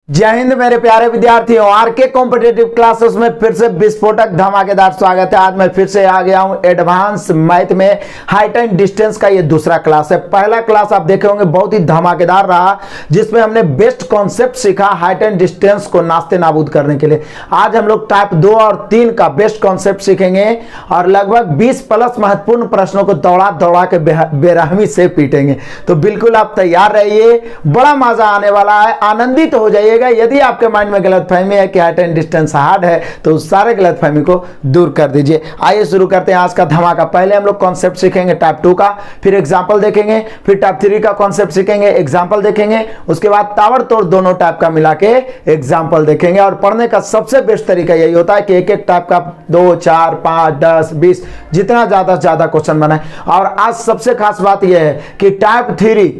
जय हिंद मेरे प्यारे विद्यार्थियों, आरके कॉम्पिटिटिव क्लासेस में फिर से विस्फोटक धमाकेदार स्वागत है। आज मैं फिर से आ गया हूं एडवांस मैथ में हाइट एंड डिस्टेंस का ये दूसरा क्लास है। पहला क्लास आप देखे होंगे बहुत ही धमाकेदार रहा, जिसमें हमने बेस्ट कॉन्सेप्ट सीखा हाइट एंड डिस्टेंस को नास्ते नाबूद करने के लिए। आज हम लोग टाइप 2 और 3 का बेस्ट कॉन्सेप्ट सीखेंगे और लगभग 20 प्लस महत्वपूर्ण प्रश्नों को दौड़ा दौड़ा के बेरहमी से पीटेंगे। तो बिल्कुल आप तैयार रहिए, बड़ा मजा आने वाला है, आनंदित हो जाइए। यदि आपके माइंड में गलतफहमी है कि हाइट एंड डिस्टेंस हार्ड है तो उस सारे गलतफहमी को दूर कर दीजिए। आइए शुरू करते हैं आज का धमाका। पहले हम लोग कॉन्सेप्ट सीखेंगे टाइप 2 का, फिर एग्जांपल देखेंगे, फिर टाइप 3 का कॉन्सेप्ट सीखेंगे, एग्जांपल देखेंगे, उसके बाद ताबड़तोड़ दोनों टाइप का मिला के एग्जांपल देखेंगे। और पढ़ने का सबसे बेस्ट तरीका यही होता है कि एक एक टाइप का 2, 4, 5, 10, 20 जितना ज्यादा से ज्यादा क्वेश्चन बनाए। और आज सबसे खास बात यह है कि टाइप 3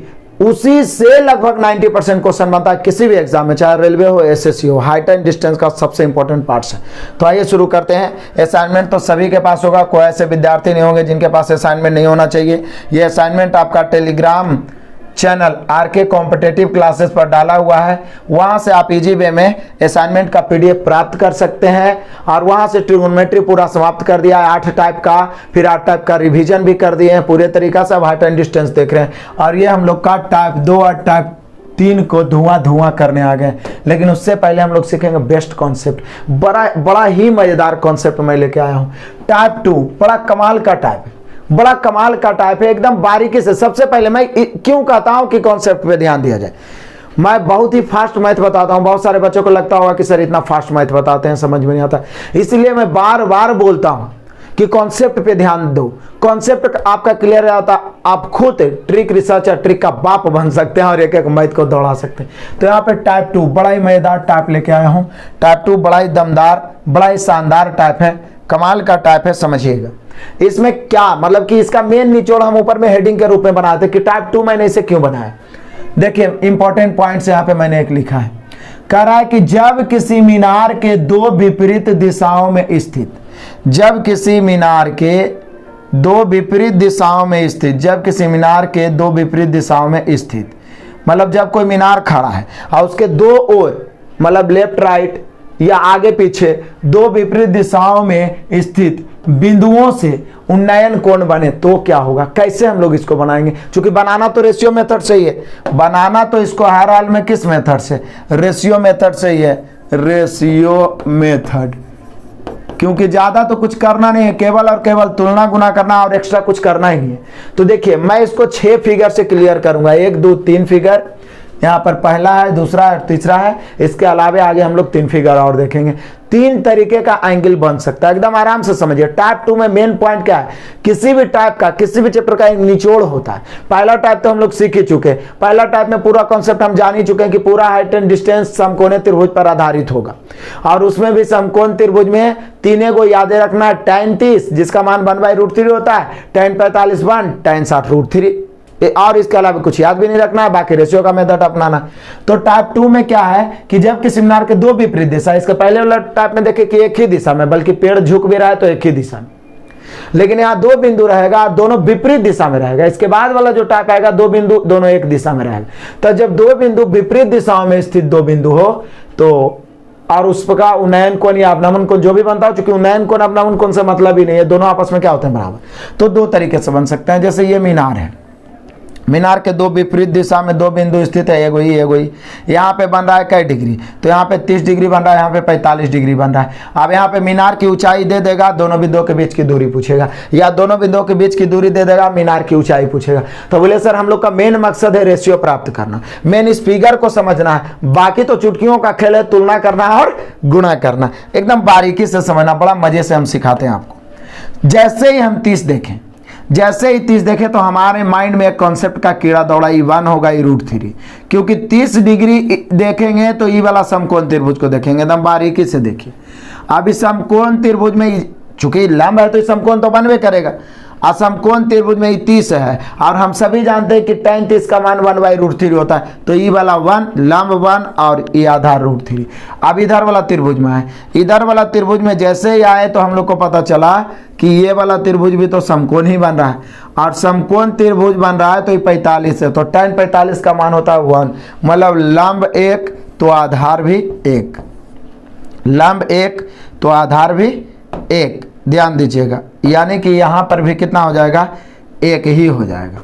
उसी से लगभग 90% क्वेश्चन बनता है किसी भी एग्जाम में, चाहे रेलवे हो एसएससी हो। हाइट एंड डिस्टेंस का सबसे इंपॉर्टेंट पार्ट्स है। तो आइए शुरू करते हैं। असाइनमेंट तो सभी के पास होगा, कोई ऐसे विद्यार्थी नहीं होंगे जिनके पास असाइनमेंट नहीं होना चाहिए। ये असाइनमेंट आपका Telegram channel RK competitive classes पर डाला हुआ है, वहां से आप इजी वे में असाइनमेंट का पीडीएफ प्राप्त कर सकते हैं। और वहां से ट्रिग्नोमेट्री पूरा समाप्त कर दिया है 8 टाइप का, फिर 8 टाइप का रिवीजन भी कर दिए हैं पूरे तरीका से। अब हाइट एंड डिस्टेंस देख रहे हैं और ये हम लोग का टाइप 2 और टाइप 3 को धुआं करने आ गए। लेकिन उससे पहले हम लोग सीखेंगे बेस्ट कॉन्सेप्ट। बड़ा ही मजेदार कॉन्सेप्ट मैं लेके आया हूँ। टाइप 2 बड़ा कमाल का टाइप है, बड़ा कमाल का टाइप है, एकदम बारीकी से। सबसे पहले मैं क्यों कहता हूं कि कॉन्सेप्ट पे ध्यान दिया जाए। मैं बहुत ही फास्ट मैथ बताता हूं, बहुत सारे बच्चों को लगता होगा कि सर इतना फास्ट मैथ बताते हैं समझ में नहीं आता, इसलिए मैं बार बार बोलता हूं कि कॉन्सेप्ट पे ध्यान दो। कॉन्सेप्ट आपका क्लियर रहता, आप खुद ट्रिक रिसर्चर, ट्रिक का बाप बन सकते हैं और एक एक मैथ को दौड़ा सकते हैं। तो यहाँ पे टाइप 2 बड़ा ही मजेदार टाइप लेके आया हूं। टाइप 2 बड़ा ही दमदार, बड़ा ही शानदार टाइप है, कमाल का टाइप है, समझिएगा। इसमें क्या मतलब कि इसका मेन निचोड़ हम ऊपर में हेडिंग के रूप में बनाते हैं कि टाइप 2 मैंने इसे क्यों बनाया। देखिए इंपॉर्टेंट पॉइंट्स यहाँ पे मैंने एक लिखा है, कह रहा है कि जब किसी मीनार के 2 विपरीत दिशाओं में स्थित, जब किसी मीनार के 2 विपरीत दिशाओं में स्थित, जब किसी मीनार के 2 विपरीत दिशाओं में स्थित, मतलब जब कोई मीनार खड़ा है और उसके 2 ओर मतलब लेफ्ट राइट या आगे पीछे 2 विपरीत दिशाओं में स्थित बिंदुओं से उन्नयन कोण बने तो क्या होगा, कैसे हम लोग इसको बनाएंगे। क्योंकि बनाना तो रेशियो मेथड से ही है, बनाना तो इसको हर हाल में किस मेथड से, रेशियो मेथड से ही है, रेशियो मेथड। क्योंकि ज्यादा तो कुछ करना नहीं है, केवल और केवल तुलना गुना करना और एक्स्ट्रा कुछ करना ही नहीं है। तो देखिए मैं इसको 6 फिगर से क्लियर करूंगा, 1, 2, 3 फिगर यहाँ पर पहला है, दूसरा है, तीसरा है। इसके अलावा आगे हम लोग 3 फिगर और देखेंगे। 3 तरीके का एंगल बन सकता है, एकदम आराम से समझिए। टाइप 2 में मेन पॉइंट क्या है, किसी भी टाइप का, किसी भी चैप्टर का एक निचोड़ होता है। पहला टाइप तो हम लोग सीख ही चुके, पहला टाइप में पूरा कॉन्सेप्ट हम जान ही चुके हैं कि पूरा हाइट एंड डिस्टेंस समकोणीय त्रिभुज पर आधारित होगा। और उसमें भी समकोण त्रिभुज में 3 को याद रखना है। tan 30 जिसका मान 1/√3 होता है, tan 45 1, tan 60 √3, और इसके अलावा कुछ याद भी नहीं रखना है, बाकी रेशियो का मेथड अपनाना। तो टाइप 2 में क्या है कि जब किसी मीनार के 2 विपरीत दिशा, इसके पहले वाला टाइप में देखिए कि एक ही दिशा में, बल्कि पेड़ झुक भी रहा है तो एक ही दिशा में, लेकिन यहाँ 2 बिंदु रहेगा, दोनों विपरीत दिशा में रहेगा। इसके बाद वाला जो टाइप आएगा 2 बिंदु दोनों एक दिशा में रहेगा। तो जब 2 बिंदु विपरीत दिशाओं में स्थित 2 बिंदु हो तो और उस प्रकार उन्नयन कोण या अवनमन कोण जो भी बनता हो, चूंकि उन्नयन कोण अवनमन कोण से मतलब ही नहीं है, दोनों आपस में क्या होते हैं, बराबर। तो 2 तरीके से बन सकते हैं। जैसे ये मीनार है, मीनार के 2 विपरीत दिशा में 2 बिंदु स्थित है, एगो ही यहाँ पे बन रहा है कई डिग्री, तो यहाँ पे 30 डिग्री बन रहा है, यहाँ पे 45 डिग्री बन रहा है। अब यहाँ पे मीनार की ऊंचाई दे देगा, दोनों बिंदुओं के बीच की दूरी पूछेगा, या दोनों बिंदुओं के बीच की दूरी दे देगा, मीनार की ऊंचाई पूछेगा। तो बोले सर हम लोग का मेन मकसद है रेशियो प्राप्त करना, मेन इस फिगर को समझना है, बाकी तो चुटकियों का खेल है, तुलना करना और गुणा करना। एकदम बारीकी से समझना, बड़ा मजे से हम सिखाते हैं आपको। जैसे ही हम 30 देखें, जैसे ही 30 देखें तो हमारे माइंड में एक कॉन्सेप्ट का कीड़ा दौड़ा, E1 होगा E√3, क्योंकि 30 डिग्री देखेंगे तो ई वाला समकोण त्रिभुज को देखेंगे। एकदम बारीकी से देखिए। अब इस समकोण त्रिभुज में चूंकि लंब है तो समकोण तो बनवे करेगा, असमकोण त्रिभुज में 30 है और हम सभी जानते हैं कि tan 30 का मान 1/√3 होता है। तो ई वाला 1 लंब 1 और ये आधार √3। अब इधर वाला त्रिभुज में है, इधर वाला त्रिभुज में जैसे ही आए तो हम लोग को पता चला कि ये वाला त्रिभुज भी तो समकोण ही बन रहा है और समकोण त्रिभुज बन रहा है तो ये 45 है, तो tan 45 का मान होता है 1, मतलब लंब 1 तो आधार भी 1, लंब 1 तो आधार भी 1, ध्यान दीजिएगा, यानी कि यहां पर भी कितना हो जाएगा, 1 ही हो जाएगा।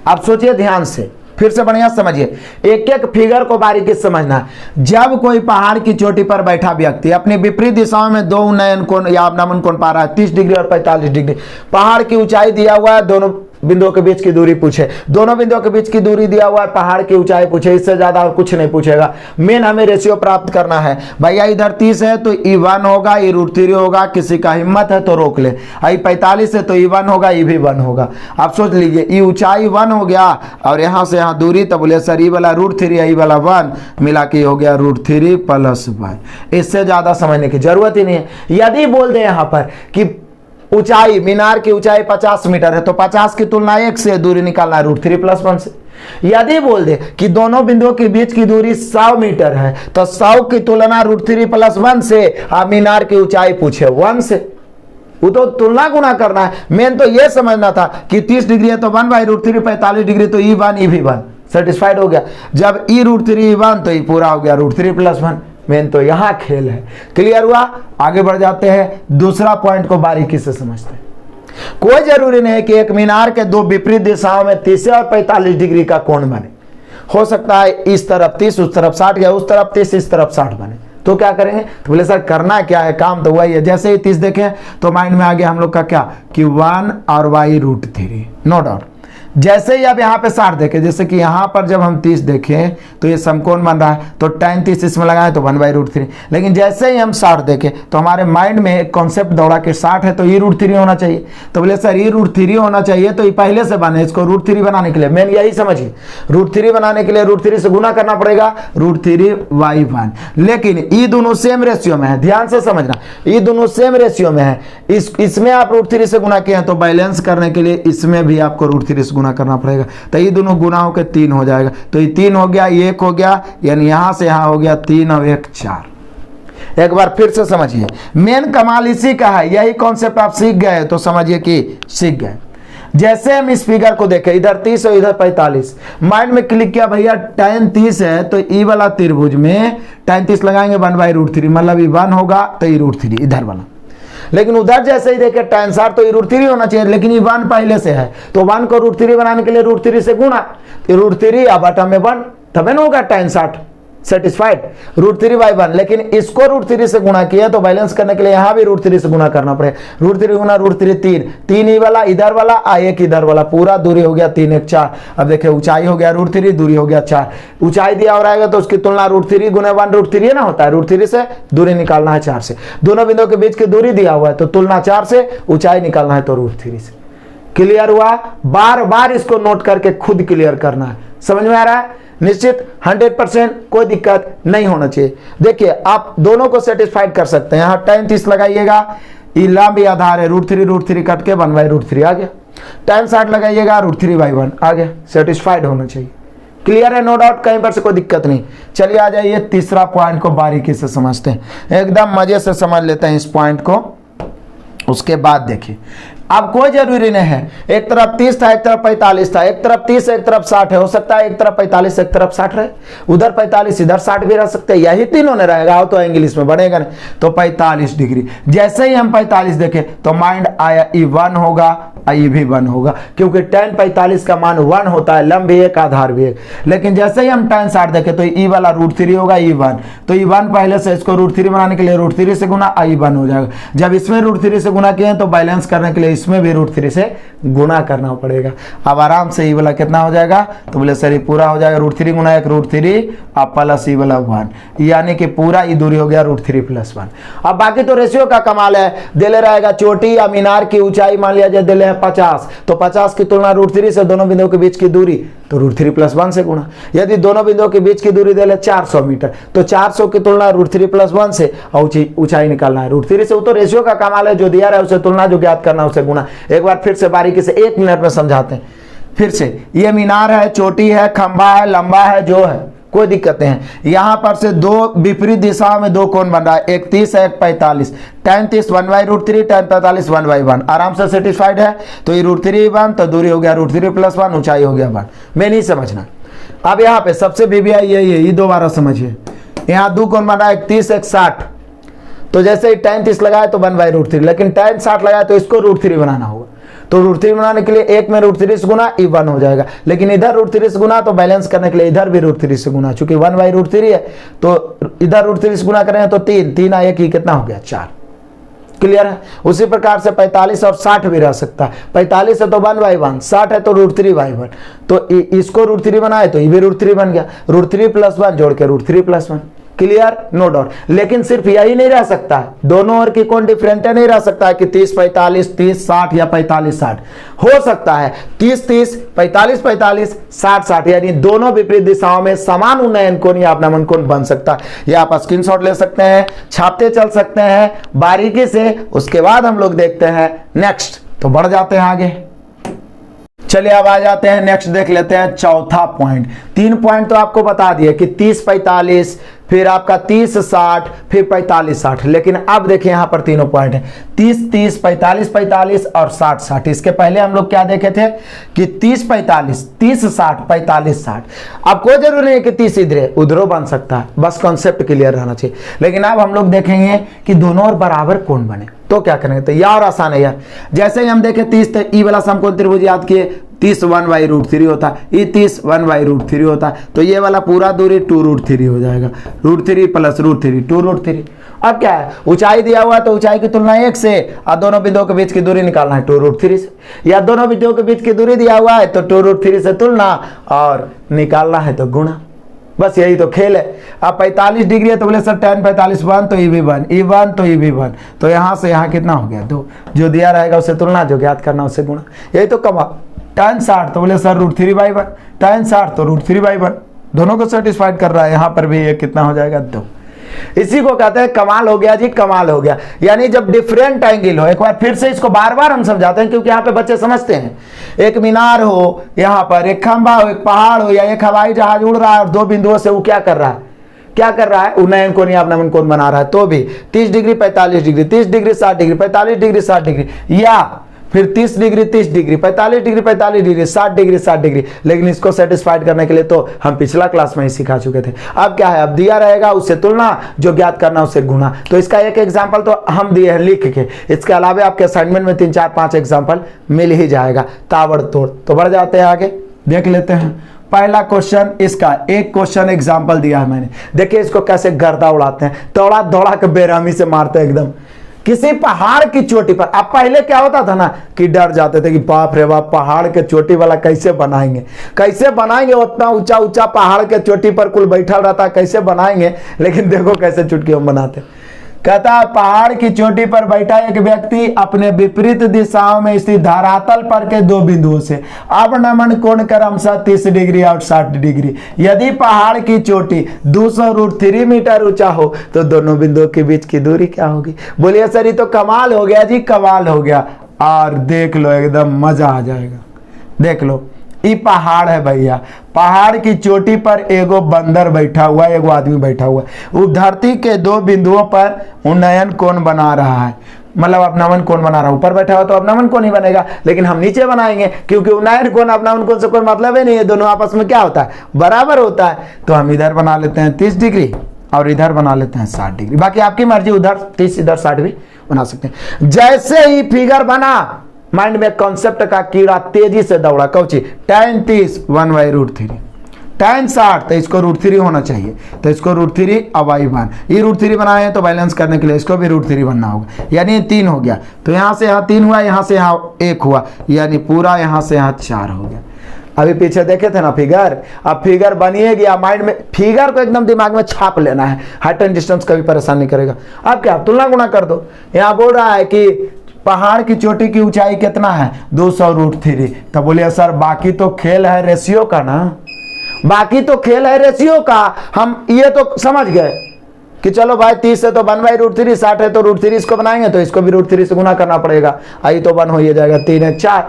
अब सोचिए ध्यान से, फिर से बढ़िया समझिए, एक एक फिगर को बारीकी से समझना है। जब कोई पहाड़ की चोटी पर बैठा व्यक्ति अपनी विपरीत दिशाओं में दो उन्नयन कोण या अवनमन कोण पा रहा है, 30 डिग्री और 45 डिग्री, पहाड़ की ऊंचाई दिया हुआ है, दोनों बिंदुओं के बीच की दूरी पूछे, दोनों बिंदुओं के बीच की दूरी दिया हुआ है, पहाड़ की ऊंचाई पूछे, इससे ज्यादा और कुछ नहीं पूछेगा। मेन हमें रेशियो प्राप्त करना है। भैया इधर 30 है तो E1 होगा, ये √3 होगा, किसी का हिम्मत है तो रोक ले। आई 45 है तो E1 होगा, ये भी 1 होगा। आप सोच लीजिए, ये ऊंचाई 1 हो गया और यहां से यहां दूरी, तो बोले सर ये वाला √3 ये वाला 1 मिला के हो गया √3 + 1। इससे ज्यादा समझने की जरूरत ही नहीं है। यदि बोल दे यहां पर कि ऊंचाई, मीनार की ऊंचाई 50 मीटर है तो 50 की तुलना 1 से दूरी निकालना है √3 + 1 से। यदि बोल दे कि दोनों बिंदुओं के बीच की दूरी 100 मीटर है तो 100 की तुलना √3 + 1 से, आप मीनार की ऊंचाई पूछे 1 से, वो तो तुलना गुना करना है। मेन तो ये समझना था कि 30 डिग्री है तो 1/√3, 45 डिग्री तो E1 ये भी 1, सेटिस्फाइड हो गया। जब E√3 1 तो ये पूरा हो गया √3 + 1। मेन तो यहां खेल है। क्लियर हुआ? आगे बढ़ जाते हैं, दूसरा पॉइंट को बारीकी से समझते हैं। कोई जरूरी नहीं है कि एक मीनार के दो विपरीत दिशाओं में 30 और 45 डिग्री का कोण बने। हो सकता है इस तरफ 30 उस तरफ 60 या उस तरफ 30 इस तरफ 60 बने, तो क्या करेंगे? तो बोले सर करना क्या है, काम तो वही है। जैसे ही 30 देखें तो माइंड में आ गया हम लोग का क्या कि 1 और y √3, नो डाउट। जैसे ही अब यहाँ पे 60 देखें, जैसे कि यहाँ पर जब हम 30 देखें तो ये समकोण बन रहा है, तो tan 30 इसमें लगाएं तो 1/√3। लेकिन जैसे ही हम 60 देखें तो हमारे माइंड में एक कॉन्सेप्ट दौड़ा कि 60 है तो ये √3 होना चाहिए। तो बोले सर ये √3 होना चाहिए तो ये पहले से बने, इसको √3 बनाने के लिए मेन यही समझिए, √3 बनाने के लिए √3 से गुना करना पड़ेगा, √3y1। लेकिन ये दोनों सेम रेशियो में है, ध्यान से समझना, ये दोनों सेम रेशियो में है। इसमें आप √3 से गुना किए हैं तो बैलेंस करने के लिए इसमें भी आपको √3 से गुना करना पड़ेगा, तो ये दोनों गुना होकर 3 हो जाएगा। तो ये 3 हो गया, 1 हो गया, यानी यहां से यहां हो गया 3 और 1 4। एक बार फिर से समझिए, मेन कमाल इसी का है। यही कॉन्सेप्ट आप सीख गए तो समझिए कि सीख गए। जैसे हम इस फिगर को देखें, इधर 30 और इधर 45, माइंड में क्लिक किया भैया tan 30 है तो ई वाला त्रिभुज में tan 30 लगाएंगे 1/√3, मतलब ये 1 होगा तो ये √3 इधर वाला। लेकिन उधर जैसे ही देखे tan 60 तो ये √3 होना चाहिए, लेकिन ये 1 पहले से है, तो 1 को √3 बनाने के लिए √3 से गुना, √3 अब बटा में 1 तब न होगा tan 60, सेटिस्फाइड, √3/1। लेकिन इसको √3 से गुना किया तो बैलेंस करने के लिए यहां भी √3 से गुना करना पड़ेगा। √3 गुना √3 3 ही वाला इधर वाला, 1 इधर वाला, पूरा दूरी हो गया 3 1 4। अब देखिए ऊंचाई हो गया √3, दूरी हो गया 4। ऊंचाई दिया हो रहेगा तो उसकी तुलना √3 गुना 1 √3 ना होता है, √3 से दूरी निकालना है 4 से। दोनों बिंदुओं के बीच की दूरी दिया हुआ है तो तुलना 4 से, ऊंचाई निकालना है तो √3 से। क्लियर हुआ? बार बार इसको नोट करके खुद क्लियर करना है। समझ में आ रहा है? निश्चित 100% कोई दिक्कत नहीं होना चाहिए। देखिए आप दोनों को सेटिस्फाइड कर सकते हैं। यहाँ tan 30 लगाइएगा, ये लंब आधार है, √3 कट के 1/√3 आ गया। tan 60 लगाइएगा, √3/1 आ गया, सेटिस्फाइड होना चाहिए। क्लियर है? नो डाउट, कहीं पर से कोई दिक्कत नहीं। चलिए आ जाइए तीसरा पॉइंट को बारीकी से समझते हैं, एकदम मजे से समझ लेते हैं इस पॉइंट को। उसके बाद देखिए, अब कोई जरूरी नहीं है एक तरफ 30 था एक तरफ 45 था, एक तरफ 30 एक तरफ 60 है, हो सकता है एक तरफ 45 एक तरफ 60 रहे, उधर 45 इधर 60 भी रह सकते हैं, यही तीनों ने रहेगा तो इंग्लिश में बनेगा नहीं। तो 45 डिग्री, जैसे ही हम 45 देखें तो माइंड आया ये 1 होगा, ये भी 1 होगा, क्योंकि tan 45 का मान 1 होता है, लंब भी एक आधार भी एक। लेकिन जैसे ही हम tan 60 देखें तो ई वाला √3 होगा, ये 1, तो ये 1 पहले से, इसको √3 बनाने के लिए √3 से गुना, ये 1 हो जाएगा। जब इसमें √3 से गुना किए तो बैलेंस करने के लिए इसमें भी √3 से गुना करना पड़ेगा। अब आराम से ये वाला कितना हो जाएगा, तो बोले सर ये पूरा हो जाएगा √3 गुना 1 √3 और प्लस ये वाला 1, यानी कि पूरा ये दूरी हो गया √3 + 1। अब बाकी तो रेशियो का कमाल है, दिले रहेगा चोटी या मीनार की ऊंचाई मान लिया जाए दिले 50, तो 50 की तुलना √3 से, दोनों बिंदुओं के बीच की दूरी तो √3 + 1 से गुणा। यदि दोनों बिंदुओं के बीच की दूरी दिले 400 मीटर तो 400 की तुलना √3 + 1 से, और ऊंचाई निकालना है √3 से। वो तो रेशियो का कमाल है, जो दिया रहा है उसे तुलना, जो ज्ञात करना है उसे गुणा। एक बार फिर से बारीकी से 1 मिनट में समझाते हैं। फिर से ये मीनार है, चोटी है, खंबा है, लंबा है, जो है कोई दिक्कत नहीं है। यहां पर से दो विपरीत दिशाओं में दो कोण बन रहा है, एक 30 है एक 45, tan 30 1/√3, tan 45 1/1। आराम से सेटिस्फाइड है? तो ये √3/1 तो दूरी हो गया √3 + 1, ऊंचाई हो गया 1। मैं नहीं समझना। अब यहाँ पे सबसे बीबीआई यही है, ये दोबारा समझिए। यहाँ दो कौन बना, एक 30 एक 60, तो जैसे ही tan 30 लगाए तो 1/√3, लेकिन tan 60 लगाए तो इसको √3 बनाना होगा। तो √3 बनाने के लिए एक में √3 से गुना ये 1 हो जाएगा, लेकिन इधर √3 से गुना तो बैलेंस करने के लिए इधर भी √3 से गुना, चूंकि 1/√3 है तो इधर √3 से गुना करेंगे तो 3 आया कि कितना हो गया 4। क्लियर है। उसी प्रकार से 45 और 60 भी रह सकता है। 45 है तो 1/1, 60 है तो √3/1, तो इसको √3 बनाए तो ये भी √3 बन गया, √3 + 1 जोड़ के √3 + 1। Clear, no doubt. लेकिन सिर्फ यही नहीं रह सकता है, दोनों ओर की कौन डिफरेंट नहीं रह सकता है कि 30-45, 30-60 या 45-60 हो सकता है। 30-30, 45-45, 60-60, यानी दोनों विपरीत दिशाओं में समान उन्नयन कोण या अपनमन कोण बन सकता है। ये आप स्क्रीनशॉट ले सकते हैं, छापते चल सकते हैं बारीकी से। उसके बाद हम लोग देखते हैं नेक्स्ट, तो बढ़ जाते हैं आगे। चलिए अब आ जाते हैं नेक्स्ट, देख लेते हैं चौथा पॉइंट। 3 पॉइंट तो आपको बता दिए कि 30-45, फिर आपका 30-60, फिर 45-60, लेकिन अब देखिए यहां पर तीनों पॉइंट है 30-30, 45-45 और 60-60। इसके पहले हम लोग क्या देखे थे कि 30-45, 30-60, 45-60। अब कोई जरूरी नहीं है कि 30 इधर उधरों बन सकता है, बस कॉन्सेप्ट क्लियर रहना चाहिए। लेकिन अब हम लोग देखेंगे कि दोनों और बराबर कौन बने, तो क्या करेंगे, तो यह और आसान है यार। जैसे ही हम देखें 30, तो ई वाला समकोण त्रिभुज याद किए, 30 1/√3 होता है, ये 30 1/√3 होता है, तो ये वाला पूरा दूरी 2√3 हो जाएगा, √3 + √3 2√3। अब क्या है, ऊंचाई दिया हुआ तो ऊंचाई की तुलना 1 से और दोनों बिंदुओं के बीच की दूरी निकालना है 2√3 से, या दोनों बिंदुओं के बीच की दूरी दिया हुआ है तो 2√3 से तुलना और निकालना है तो गुणा, बस यही तो खेल है। अब 45 डिग्री है तो बोले सर tan 45 1, तो ये भी 1, ये 1 तो ये भी 1, तो यहाँ से यहाँ कितना हो गया 2, जो दिया रहेगा उससे तुलना, जो ज्ञात करना उससे गुणा, यही तो कमाल। tan 60 तो बोले सर √3/1, tan 60 तो √3/1, दोनों को सेटिस्फाइड कर रहा है। यहाँ पर भी ये कितना हो जाएगा 2। इसी को कहते हैं कमाल हो गया जी, कमाल हो गया। यानी जब डिफरेंट एंगल हो, एक बार फिर से इसको बार बार हम समझाते हैं क्योंकि यहाँ पे बच्चे समझते हैं, एक मीनार हो, यहाँ पर एक खंभा हो, एक पहाड़ हो, या एक हवाई जहाज उड़ रहा है और दो बिंदुओं से वो क्या कर रहा है, क्या कर रहा है, उन्नयन कोण या अपनमन कोण बना रहा है, तो भी 30 degree 45 degree, 30 degree 60 degree, 45 degree 60 degree, या फिर 30 degree 30 degree, 45 degree 45 degree, 60 degree 60 degree. लेकिन इसको सेटिस्फाइड करने के लिए तो हम पिछला क्लास में ही सिखा चुके थे। अब क्या है, अब दिया रहेगा उससे तुलना, जो ज्ञात करना उससे गुणा। तो इसका एक एग्जांपल तो हम दिए हैं लिख के, इसके अलावा आपके असाइनमेंट में 3 4 5 एग्जांपल मिल ही जाएगा ताबड़तोड़। तो बढ़ जाते हैं आगे, देख लेते हैं पहला क्वेश्चन। इसका एक क्वेश्चन एग्जाम्पल दिया है मैंने, देखिए इसको कैसे गर्दा उड़ाते हैं, दौड़ा दौड़ा के बेरहमी से मारते हैं एकदम किसी पहाड़ की चोटी पर। अब पहले क्या होता था ना कि डर जाते थे कि बाप रे बाप, पहाड़ के चोटी वाला कैसे बनाएंगे, कैसे बनाएंगे, उतना ऊंचा ऊंचा पहाड़ के चोटी पर कुल बैठा रहता, कैसे बनाएंगे। लेकिन देखो कैसे चुटकी हम बनाते। कहता है पहाड़ की चोटी पर बैठा एक व्यक्ति अपने विपरीत दिशाओं में स्थित धरातल पर के दो बिंदुओं से अवनमन कोण क्रमशः 30 डिग्री और 60 डिग्री। यदि पहाड़ की चोटी 200√3 मीटर ऊंचा हो तो दोनों बिंदुओं के बीच की दूरी क्या होगी। बोलिए सर ये तो कमाल हो गया जी, कमाल हो गया। और देख लो एकदम मजा आ जाएगा। देख लो ये पहाड़ है भैया, पहाड़ की चोटी पर एगो बंदर बैठा हुआ है, एगो आदमी बैठा हुआ है। वो धरती के दो बिंदुओं पर उन्नयन कोण बना रहा है, मतलब अपनमन कोण बना रहा है। ऊपर बैठा हुआ तो अपनमन कोण ही बनेगा, लेकिन हम नीचे बनाएंगे क्योंकि उन्नयन कोण अपनमन कोण से कोई मतलब ही नहीं है, दोनों आपस में क्या होता है, बराबर होता है। तो हम इधर बना लेते हैं 30 डिग्री और इधर बना लेते हैं 60 डिग्री। बाकी आपकी मर्जी, उधर 30 इधर 60 भी बना सकते हैं। जैसे ही फिगर बना, माइंड में कॉन्सेप्ट का कीड़ा तेजी से दौड़ा। कौची tan 30 1/√3, tan 60 तो इसको √3 होना चाहिए, तो इसको √3 अब i1, ये √3 बनाए हैं तो बैलेंस करने के लिए इसको भी √3 बनना होगा, यानी 3 हो गया। तो यहाँ से यहाँ 3 हुआ, यहाँ से यहाँ 1 हुआ, यानी पूरा यहाँ से यहाँ 4 हो गया। अभी पीछे देखे थे ना फिगर, अब फिगर बनिए गया। माइंड में फिगर को एकदम दिमाग में छाप लेना है, हाइट एंड डिस्टेंस कभी परेशान नहीं करेगा। अब क्या तुलना गुणा कर दो। यहाँ बोल रहा है कि पहाड़ की चोटी की ऊंचाई कितना है 200√3। तो बोलिए सर बाकी तो खेल है रेशियो का ना, बाकी तो खेल है रेशियो का। हम ये तो समझ गए कि चलो भाई 30 है तो 1/√3, 60 है तो √3 इसको बनाएंगे तो इसको भी √3 से गुना करना पड़ेगा। आई तो 1 हो जाएगा, 3 है 4।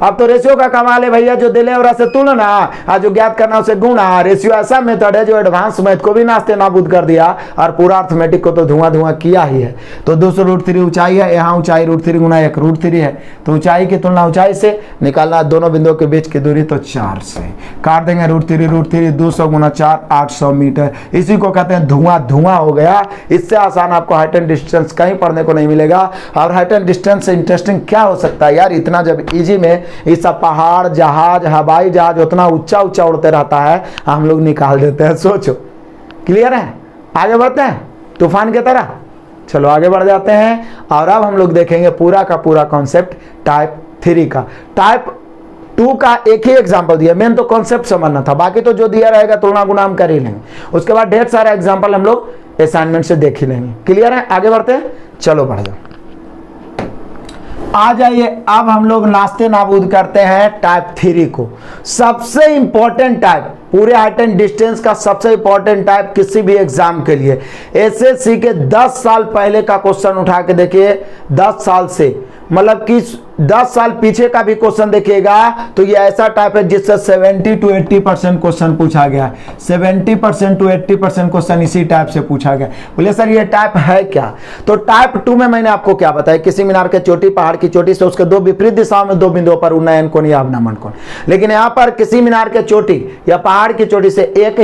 अब तो रेशियो का कमाल है भैया, जो दिले और से तुलना और जो ज्ञात करना उसे गुणा। रेशियो ऐसा मेथड है जो एडवांस मैथ को भी नास्ते नाबूद कर दिया और पूरा अर्थमेटिक को तो धुआं धुआं किया ही है। तो 200√3 ऊंचाई है, यहाँ ऊंचाई √3 गुना 1√3 है, तो ऊंचाई की तुलना ऊंचाई से निकालना, दोनों बिंदुओं के बीच की दूरी तो 4 से काट देंगे। √3 200 गुना 4 800 मीटर, इसी को कहते हैं धुआं धुआं हो गया। इससे आसान आपको हाइट एंड डिस्टेंस कहीं पढ़ने को नहीं मिलेगा। और हाइट एंड डिस्टेंस से इंटरेस्टिंग क्या हो सकता है यार, इतना जब इजी में इस पहाड़ जहाज हवाई जहाज उतना ऊंचा ऊंचा उड़ते रहता है, हम लोग निकाल देते हैं। सोचो, क्लियर है? आगे बढ़ते हैं तूफान की तरह। चलो आगे बढ़ जाते हैं और अब हम लोग देखेंगे पूरा का पूरा कॉन्सेप्ट टाइप 3 का। टाइप 2 का एक ही एग्जांपल दिया, मेन तो कॉन्सेप्ट समझना था, बाकी तो जो दिया रहेगा तुलना गुणा हम कर ही लेंगे। उसके बाद ढेर सारा एग्जांपल हम लोग असाइनमेंट से देख ही लेंगे। क्लियर है? आगे बढ़ते हैं, चलो बढ़ जाओ। आ जाइए, अब हम लोग नास्ते नाबूद करते हैं टाइप 3 को। सबसे इंपॉर्टेंट टाइप, पूरे हाइट एंड डिस्टेंस का सबसे इंपॉर्टेंट टाइप किसी भी एग्जाम के लिए। एसएससी के 10 साल पहले का क्वेश्चन उठा के देखिए, 10 साल से मतलब कि 10 साल पीछे का भी क्वेश्चन देखिएगा तो ये ऐसा टाइप है जिससे 70 to 80% क्वेश्चन पूछा गया है। 70% to 80% क्वेश्चन इसी टाइप से पूछा गया। बोले सर ये टाइप है क्या? तो टाइप 2 में मैंने आपको क्या बताया, किसी मीनार के चोटी, पहाड़ की चोटी से उसके दो विपरीत दिशाओं में दो बिंदुओं पर उन्नयन कोण या अवनमन कोण। लेकिन यहाँ पर किसी मीनार के चोटी या पहाड़ की चोटी से एक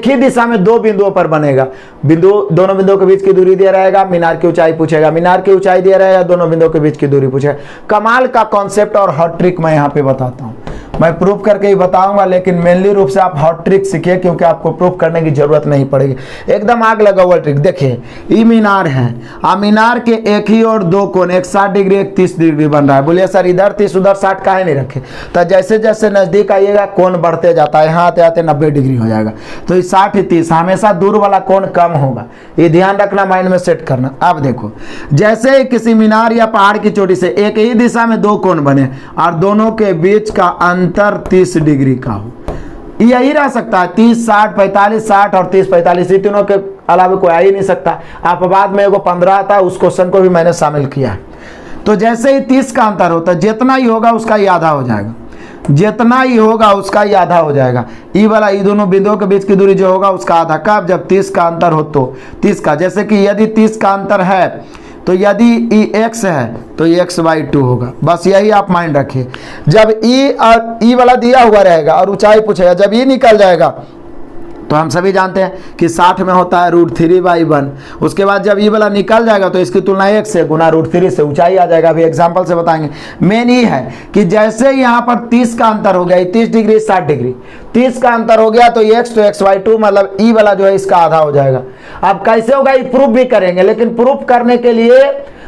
ही दिशा में दो बिंदुओं पर बनेगा। दोनों बिंदुओं के बीच की दूरी दिया रहेगा, मीनार की ऊंचाई पूछेगा, मीनार की ऊंचाई दिया रहेगा, दोनों बिंदुओं के बीच की दूरी पूछेगा। कमाल का कॉन्सेप्ट और हॉट ट्रिक मैं यहाँ पे बताता हूँ, मैं प्रूफ करके ही बताऊंगा, लेकिन मेनली रूप से आप हॉट ट्रिक सीखिए क्योंकि आपको प्रूफ करने की जरूरत नहीं पड़ेगी। एकदम आग लगा हुआ ट्रिक। देखिए ये मीनार है, मीनार के एक ही और दो कोण, एक 60 डिग्री एक 30 डिग्री बन रहा है। बोलिए सर इधर 30 उधर 60 काहे नहीं रखे? तो जैसे जैसे नजदीक आइएगा कोण बढ़ते जाता है, यहाँ आते आते 90 डिग्री हो जाएगा। तो ये 60 30 हमेशा दूर वाला कोण कम होगा, ये ध्यान रखना, माइंड में सेट करना। अब देखो, जैसे ही किसी मीनार या पहाड़ की चोटी से एक ही दिशा में दो कोण बने और दोनों के बीच का अंतर 30 डिग्री का हो, यही रह सकता है 30 60 45 60 और 30 45, ये तीनों के अलावा कोई आ ही नहीं सकता। आप बाद में एगो 15 आता है, उस क्वेश्चन को भी मैंने शामिल किया है। तो जैसे ही 30 का अंतर होता है, जितना ही होगा उसका ही आधा हो जाएगा, जितना ही होगा उसका ही आधा हो जाएगा। ई वाला ई दोनों बिंदुओं के बीच की दूरी जो होगा उसका आधा। कब? जब 30 का अंतर हो तो 30 का, जैसे कि यदि 30 का अंतर है तो यदि ई x है तो ये x/2 होगा। बस यही आप माइंड रखिए। जब ई और ई वाला दिया हुआ रहेगा और ऊंचाई पूछेगा, जब ई निकल जाएगा तो हम सभी जानते हैं कि 60 में होता है √3/1। उसके बाद जब ई वाला निकल जाएगा तो इसकी तुलना 1 से गुना √3 से ऊंचाई आ जाएगा। अभी एग्जांपल से बताएंगे। मेन ये है कि जैसे यहाँ पर 30 का अंतर हो गया, 30 डिग्री 60 डिग्री, 30 का अंतर हो गया तो x तो x/2 मतलब ई वाला जो है इसका आधा हो जाएगा। अब कैसे होगा ये प्रूफ भी करेंगे, लेकिन प्रूफ करने के लिए,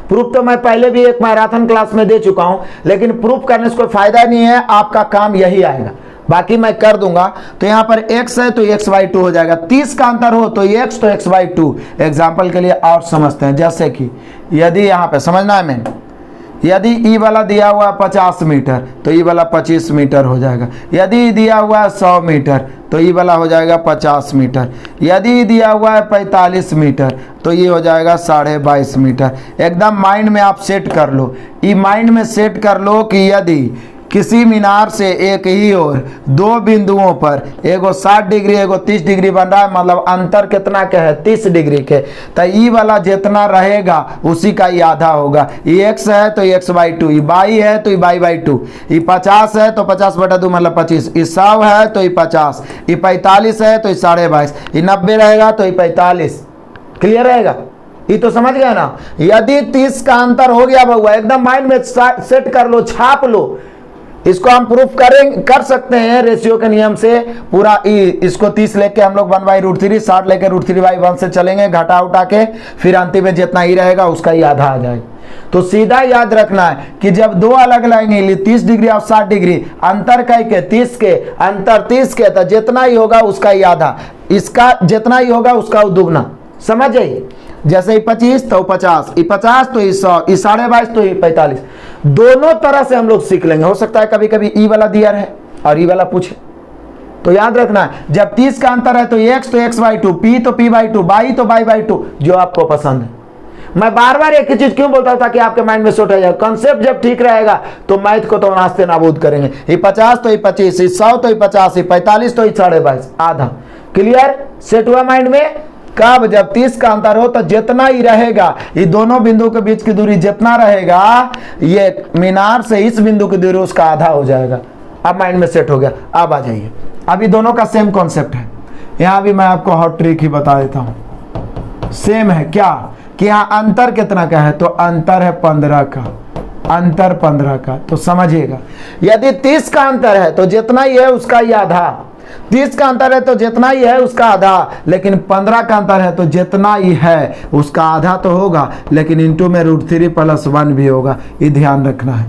प्रूफ तो मैं पहले भी एक मैराथन क्लास में दे चुका हूं, लेकिन प्रूफ करने से कोई फायदा नहीं है, आपका काम यही आएगा, बाकी मैं कर दूंगा। तो यहाँ पर x है तो x/2 हो जाएगा। 30 का अंतर हो तो x तो x/2। एग्जाम्पल के लिए और समझते हैं, जैसे कि यदि यहाँ पे समझना है मैंने, यदि ई वाला दिया हुआ 50 मीटर तो ई वाला 25 मीटर हो जाएगा। यदि दिया हुआ है 100 मीटर तो ई वाला हो जाएगा 50 मीटर। यदि दिया हुआ है 45 मीटर तो ये हो जाएगा 22.5 मीटर। एकदम माइंड में आप सेट कर लो, ई माइंड में सेट कर लो कि यदि किसी मीनार से एक ही ओर दो बिंदुओं पर एगो 60 डिग्री एगो 30 डिग्री बन रहा है, मतलब अंतर कितना के है 30 डिग्री के, तो ई वाला जितना रहेगा उसी का ही आधा होगा। ये x है तो x/2, ये y है तो ये y/2, ये 50 है तो 50/2 मतलब 25, ये 100 है तो ये 50, ये 45 है तो ये 22.5, ये 90 रहेगा तो ये 45। क्लियर रहेगा? ये तो समझ गए ना। यदि 30 का अंतर हो गया बउआ, एकदम माइंड में सेट कर लो, छाप लो। इसको हम प्रूफ कर सकते हैं रेशियो के नियम से। पूरा इसको 30 लेके हम लोग 1/√3, 60 लेके √3/1 से चलेंगे, घटा उठा के, फिर अंतिम में जितना ही रहेगा उसका ही आधा आ जाएगा। तो सीधा याद रखना है कि जब दो अलग लाएंगे 30 डिग्री और 60 डिग्री, अंतर कई के 30 के, अंतर 30 के, तो जितना ही होगा उसका ही आधा, इसका जितना ही होगा उसका दुगना। समझ जाइए, जैसे 25 तो 50, 50 तो 100, 22.5 तो 45। दोनों तरह से हम लोग सीख लेंगे। हो सकता है कभी कभी ई वाला दिया रहे और ई वाला पूछे, तो याद रखना जब 30 का अंतर है तो x तो x/2, p तो p/2, y तो y/2, जो आपको पसंद है। मैं बार बार एक ही चीज क्यों बोलता हूं, ताकि आपके माइंड में सेट हो जाए। कॉन्सेप्ट जब ठीक रहेगा तो मैथ को तो नास्ते नाबूद करेंगे। ये 50 तो ये 25, ये 100 तो ये 50, ये 45 तो ये 22.5, आधा। क्लियर, सेट हुआ माइंड में। कब, जब 30 का अंतर हो तो जितना ही रहेगा, ये दोनों बिंदु के बीच की दूरी जितना रहेगा, ये मीनार से इस बिंदु की दूरी उसका आधा हो जाएगा। अब माइंड में सेट हो गया। अब आ जाइए, अभी दोनों का सेम कॉन्सेप्ट है। यहां भी मैं आपको हॉट ट्रिक ही बता देता हूं। सेम है क्या कि यहाँ अंतर कितना का है, तो अंतर है 15 का, अंतर 15 का। तो समझिएगा, यदि 30 का अंतर है तो जितना ही है उसका ही आधा, 30 का अंतर है तो जितना ही है उसका आधा, लेकिन 15 का अंतर है तो जितना ही है उसका आधा तो होगा, लेकिन इंटू में √3 + 1 भी होगा। ये ध्यान रखना है,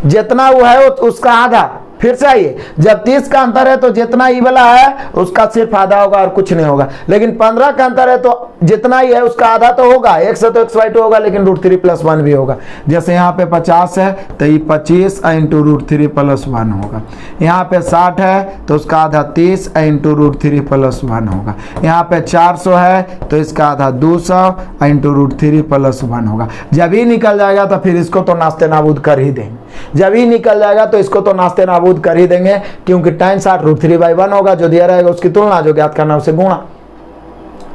जितना वो है उसका आधा। फिर से आइए, जब 30 का अंतर है तो जितना ई वाला है उसका सिर्फ आधा होगा और कुछ नहीं होगा, लेकिन 15 का अंतर है तो जितना ही है उसका आधा तो होगा। x है तो x/2 होगा, लेकिन √3 + 1 भी होगा। जैसे यहाँ पे 50 है तो ये 25 × √3 + 1 होगा। यहाँ पे 60 है तो उसका आधा 30 × √3 + 1 होगा। यहाँ पे 400 है तो इसका आधा 200 × √3 + 1 होगा। जब ही निकल जाएगा तो फिर इसको तो नास्ते नाबूद कर ही देंगे। जब ही निकल जाएगा तो इसको तो नास्ते नाबूद कर ही देंगे, क्योंकि tan 60 √3/1 होगा। जो दिया रहेगा उसकी तुलना, जो ज्ञात करना उसे गुणा।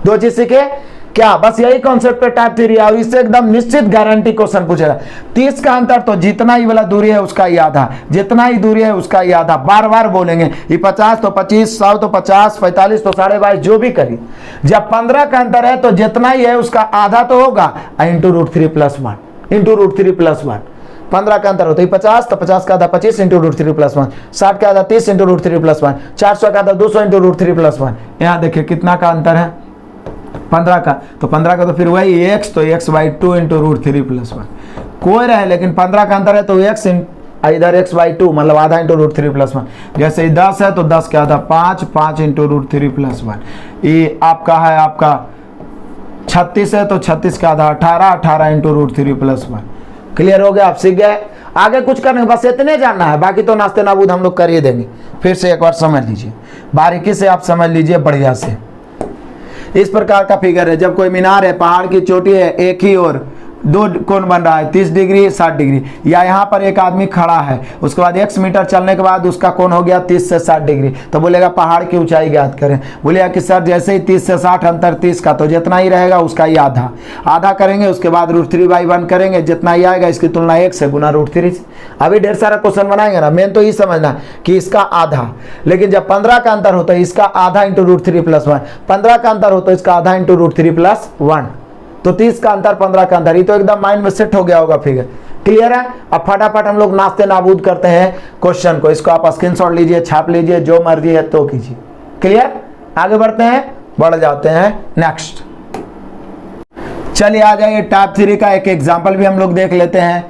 दो चीज सीखे क्या, बस यही कॉन्सेप्ट पे टाइप 3 और इससे एकदम निश्चित गारंटी क्वेश्चन पूछेगा। 30 का अंतर तो जितना ही वाला दूरी है उसका ही आधा, जितना ही दूरी है उसका ही आधा। बार बार बोलेंगे। ये 50 तो 25, 100 तो 50, 45 तो 22.5, जो भी करिए। जब 15 का अंतर है तो जितना ही है उसका आधा तो होगा, इंटू √3 + 1, इंटू √3 + 1। 15 का अंतर होता है 50, तो 50 का आधा 25 × √3 + 1, 60 का आधा 30 × √3 + 1, 400 का आधा 200 × √3 + 1। यहाँ देखिए कितना का अंतर है, 15 का। तो 15 का तो फिर वही x, तो x/2 × √3 + 1 कोई रहे, लेकिन 15 का अंतर है तो x इधर x/2 मतलब आधा × √3 + 1। जैसे 10 है तो 10 का आधा 5, 5 × √3 + 1। ये आपका है, आपका 36 है तो 36 का आधा 18, 18 × √3 + 1। क्लियर हो गया, आप सीख गए। आगे कुछ करने बस इतने जानना है, बाकी तो नास्ते नाबूद हम लोग कर ही देंगे। फिर से एक बार समझ लीजिए, बारीकी से आप समझ लीजिए, बढ़िया से। इस प्रकार का फिगर है, जब कोई मीनार है, पहाड़ की चोटी है, एक ही ओर दो कोण बन रहा है 30 डिग्री 60 डिग्री, या यहाँ पर एक आदमी खड़ा है, उसके बाद 1 मीटर चलने के बाद उसका कोण हो गया 30 से 60 डिग्री, तो बोलेगा पहाड़ की ऊंचाई ज्ञात करें। बोलेगा कि सर जैसे ही 30 से 60 अंतर 30 का, तो जितना ही रहेगा उसका ही आधा, आधा करेंगे, उसके बाद √3/1 करेंगे, जितना ही आएगा इसकी तुलना 1 से गुना √3 से। अभी ढेर सारा क्वेश्चन बनाएंगे ना, मेन तो ये समझना कि इसका आधा, लेकिन जब 15 का अंतर होता है इसका आधा × √3 + 1, 15 का अंतर होता है इसका आधा × √3 + 1, तो 30 का अंतर 15 का अंतर, ये तो एकदम माइंड में सेट हो गया होगा फिगर। क्लियर है। अब फटाफट हम लोग नास्ते नाबूद करते हैं क्वेश्चन को। इसको आप स्क्रीनशॉट लीजिए, छाप लीजिए, जो मर्जी है तो कीजिए। क्लियर, आगे बढ़ते हैं, बढ़ जाते हैं नेक्स्ट। चलिए आ जाइए, टाइप 3 का एक एग्जाम्पल भी हम लोग देख लेते हैं।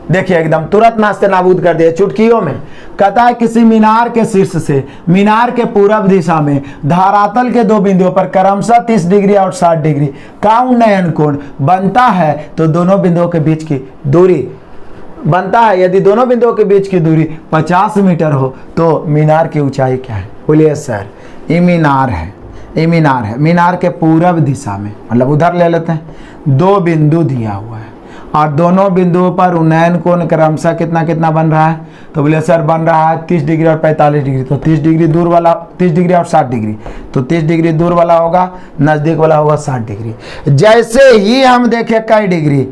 देखिए एकदम तुरंत नास्ते नाबूद कर दिए चुटकियों में। कहता है किसी मीनार के शीर्ष से मीनार के पूरब दिशा में धरातल के दो बिंदुओं पर क्रमशः 30 डिग्री और 60 डिग्री का उन्नयन कोण बनता है, तो दोनों बिंदुओं के बीच की दूरी बनता है। यदि दोनों बिंदुओं के बीच की दूरी 50 मीटर हो तो मीनार की ऊंचाई क्या है? बोलिए सर, ये मीनार है, ये मीनार है। मीनार के पूरब दिशा में, मतलब उधर ले लेते हैं, दो बिंदु दिया हुआ है और दोनों बिंदुओं पर उन्नयन कोण क्रमशः कितना कितना बन रहा है? तो बोले सर बन रहा है 30 डिग्री और 45 डिग्री। तो 30 डिग्री दूर वाला, 30 डिग्री और 60 डिग्री, तो 30 डिग्री दूर वाला होगा, नजदीक वाला होगा 60 डिग्री। जैसे ही हम देखे कई डिग्री